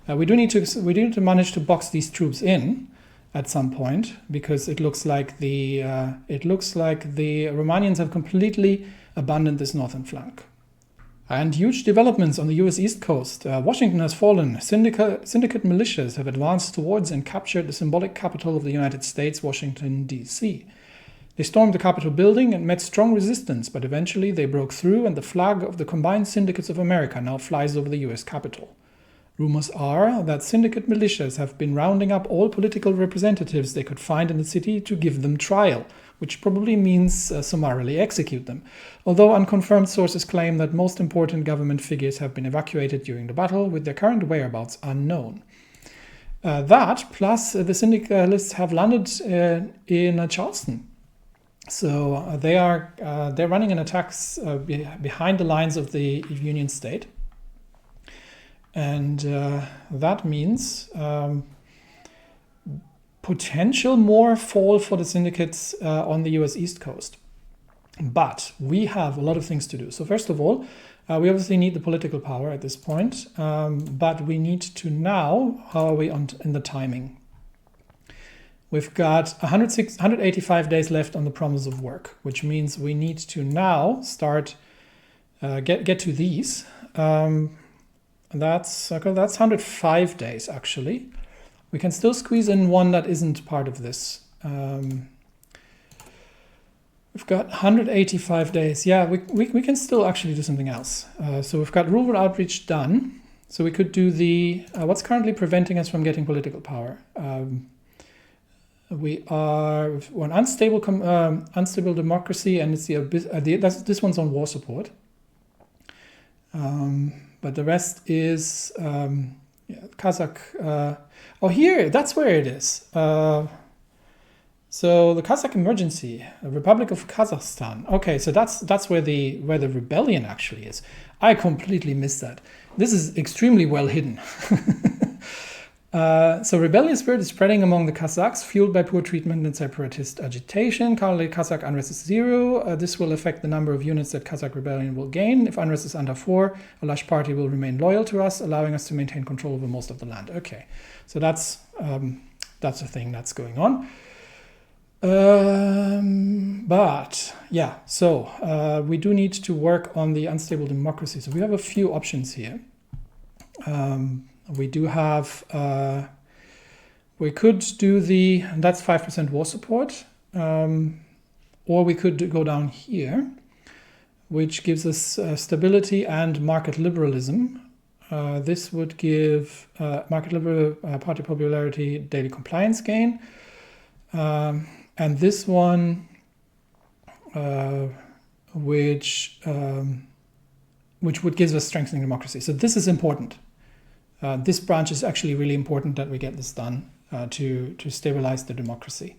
We do need to manage to box these troops in at some point, because it looks like the Romanians have completely abandoned this northern flank. And huge developments on the US East Coast. Washington has fallen. Syndicate militias have advanced towards and captured the symbolic capital of the United States, Washington, D.C. They stormed the Capitol building and met strong resistance, but eventually they broke through, and the flag of the Combined Syndicates of America now flies over the US Capitol. Rumors are that syndicate militias have been rounding up all political representatives they could find in the city to give them trial, which probably means summarily execute them, although unconfirmed sources claim that most important government figures have been evacuated during the battle, with their current whereabouts unknown. That, plus the syndicalists have landed in Charleston. So they're running an attacks behind the lines of the Union State. And that means potential more fall for the syndicates on the US East Coast. But we have a lot of things to do. So first of all, we obviously need the political power at this point, but we need to now, how are we in the timing? We've got 185 days left on the promise of work, which means we need to now start, get to these. That's 105 days, actually. We can still squeeze in one that isn't part of this. We've got 185 days. Yeah, we can still actually do something else. So we've got rural outreach done. So we could do the, what's currently preventing us from getting political power? We're an unstable democracy, and it's this one's on war support. But the rest is Kazakh. Here, that's where it is. So the Kazakh emergency, the Republic of Kazakhstan. Okay, so that's where the rebellion actually is. I completely missed that. This is extremely well hidden. So rebellion spirit is spreading among the Kazakhs, fueled by poor treatment and separatist agitation. Currently, Kazakh unrest is 0. This will affect the number of units that Kazakh rebellion will gain. If unrest is under 4, a large party will remain loyal to us, allowing us to maintain control over most of the land. Okay, so that's a thing that's going on. But yeah, so we do need to work on the unstable democracy. So we have a few options here. We do have, we could do that's 5% war support, or we could go down here, which gives us stability and market liberalism. This would give market liberal party popularity, daily compliance gain. And this one, which would give us strengthening democracy. So this is important. This branch is actually really important that we get this done to stabilize the democracy.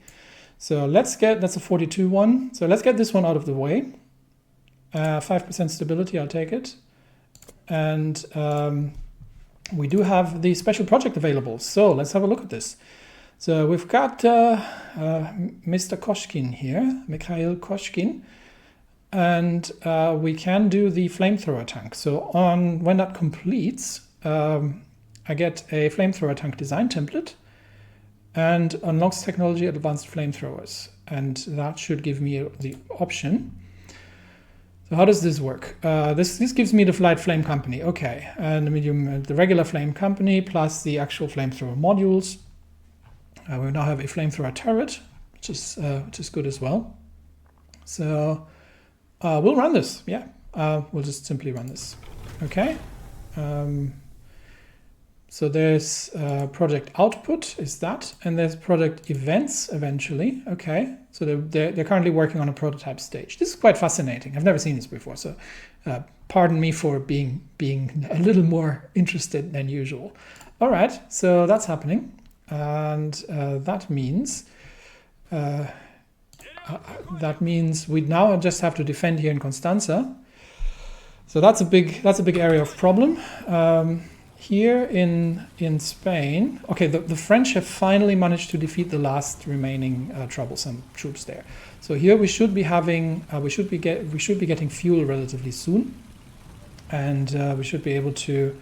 So that's a 42 one. So let's get this one out of the way. 5% stability, I'll take it. And we do have the special project available. So let's have a look at this. So we've got Mr. Koshkin here, Mikhail Koshkin, and we can do the flamethrower tank. So when that completes, I get a flamethrower tank design template and unlocks technology advanced flamethrowers. And that should give me the option. So how does this work? This gives me the light flame company. Okay, and the regular flame company plus the actual flamethrower modules. We now have a flamethrower turret, which is good as well. So we'll run this. Yeah, we'll just simply run this. Okay. So there's project output is that, and there's project events eventually. Okay, so they're currently working on a prototype stage. This is quite fascinating. I've never seen this before, so pardon me for being a little more interested than usual. All right, so that's happening, and that means that means we now just have to defend here in Constanza. So that's a big area of problem. Here in Spain, okay, the French have finally managed to defeat the last remaining troublesome troops there. So here we should be having, we should be getting fuel relatively soon, and we should be able to,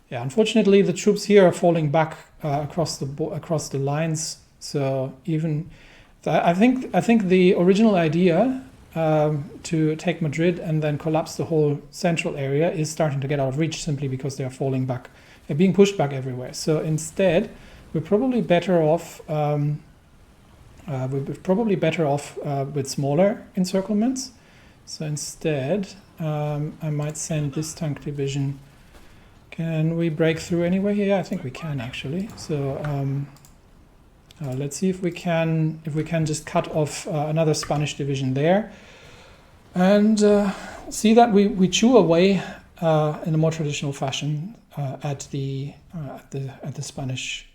yeah. Unfortunately, the troops here are falling back across the lines. So even, I think the original idea to take Madrid and then collapse the whole central area is starting to get out of reach simply because they are falling back, they're being pushed back everywhere. So instead, we're probably better off. With smaller encirclements. So instead, I might send this tank division. Can we break through anywhere here? Yeah, I think we can actually. So let's see if we can just cut off another Spanish division there, and see that we chew away in a more traditional fashion at the Spanish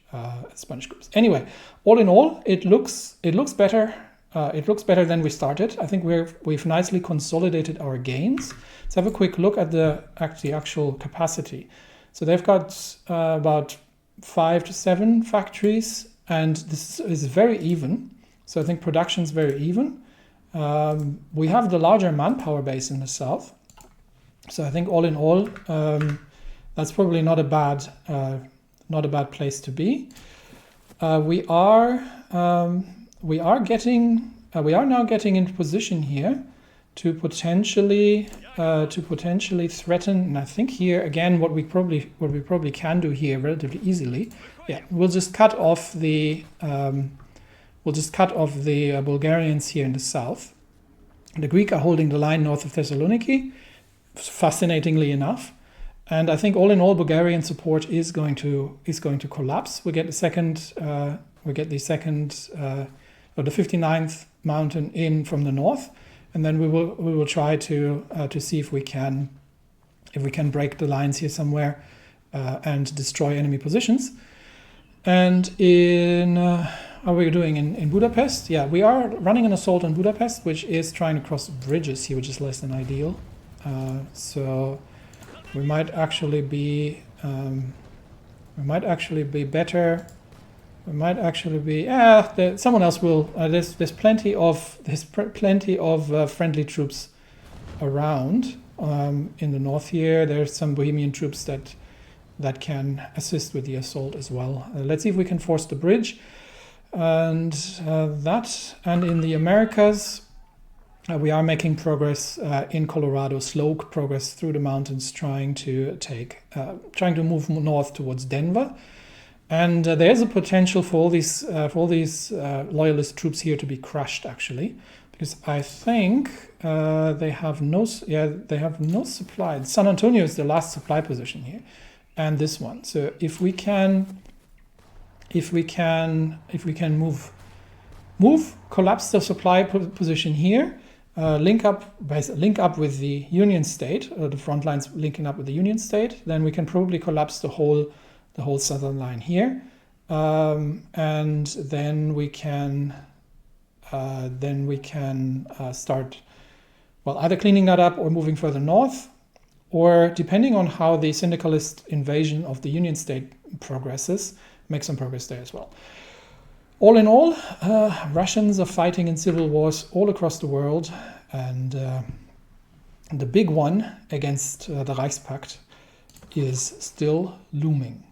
groups. Anyway, all in all, it looks better. It looks better than we started. I think we've nicely consolidated our gains. Let's have a quick look at the actual capacity. So they've got about 5 to 7 factories, and this is very even. So I think production is very even. We have the larger manpower base in the south. So I think all in all, that's probably not a bad place to be. We are now getting into position here to potentially threaten. And I think here again, what we probably can do here relatively easily. Yeah, we'll just cut off the Bulgarians here in the south. The Greek are holding the line north of Thessaloniki, fascinatingly enough. And I think all in all, Bulgarian support is going to collapse. We get the 59th mountain in from the north, and then we will try to see if we can break the lines here somewhere and destroy enemy positions. And how are we doing in Budapest? Yeah, we are running an assault on Budapest, which is trying to cross bridges here, which is less than ideal. So we might actually be better. We might actually be. Someone else will. There's plenty of friendly troops around in the north here. There's some Bohemian troops that can assist with the assault as well. Let's see if we can force the bridge, and in the Americas. We are making progress in Colorado, slow progress through the mountains, trying to move north towards Denver. And there's a potential for all these loyalist troops here to be crushed, actually, because I think they have no supply. San Antonio is the last supply position here, and this one. So if we can collapse the supply position here. Link up with the Union State, the front lines linking up with the Union State, then we can probably collapse the whole southern line here, and then we can start either cleaning that up or moving further north, or depending on how the syndicalist invasion of the Union State progresses, make some progress there as well. All in all, Russians are fighting in civil wars all across the world, and the big one against the Reichspakt is still looming.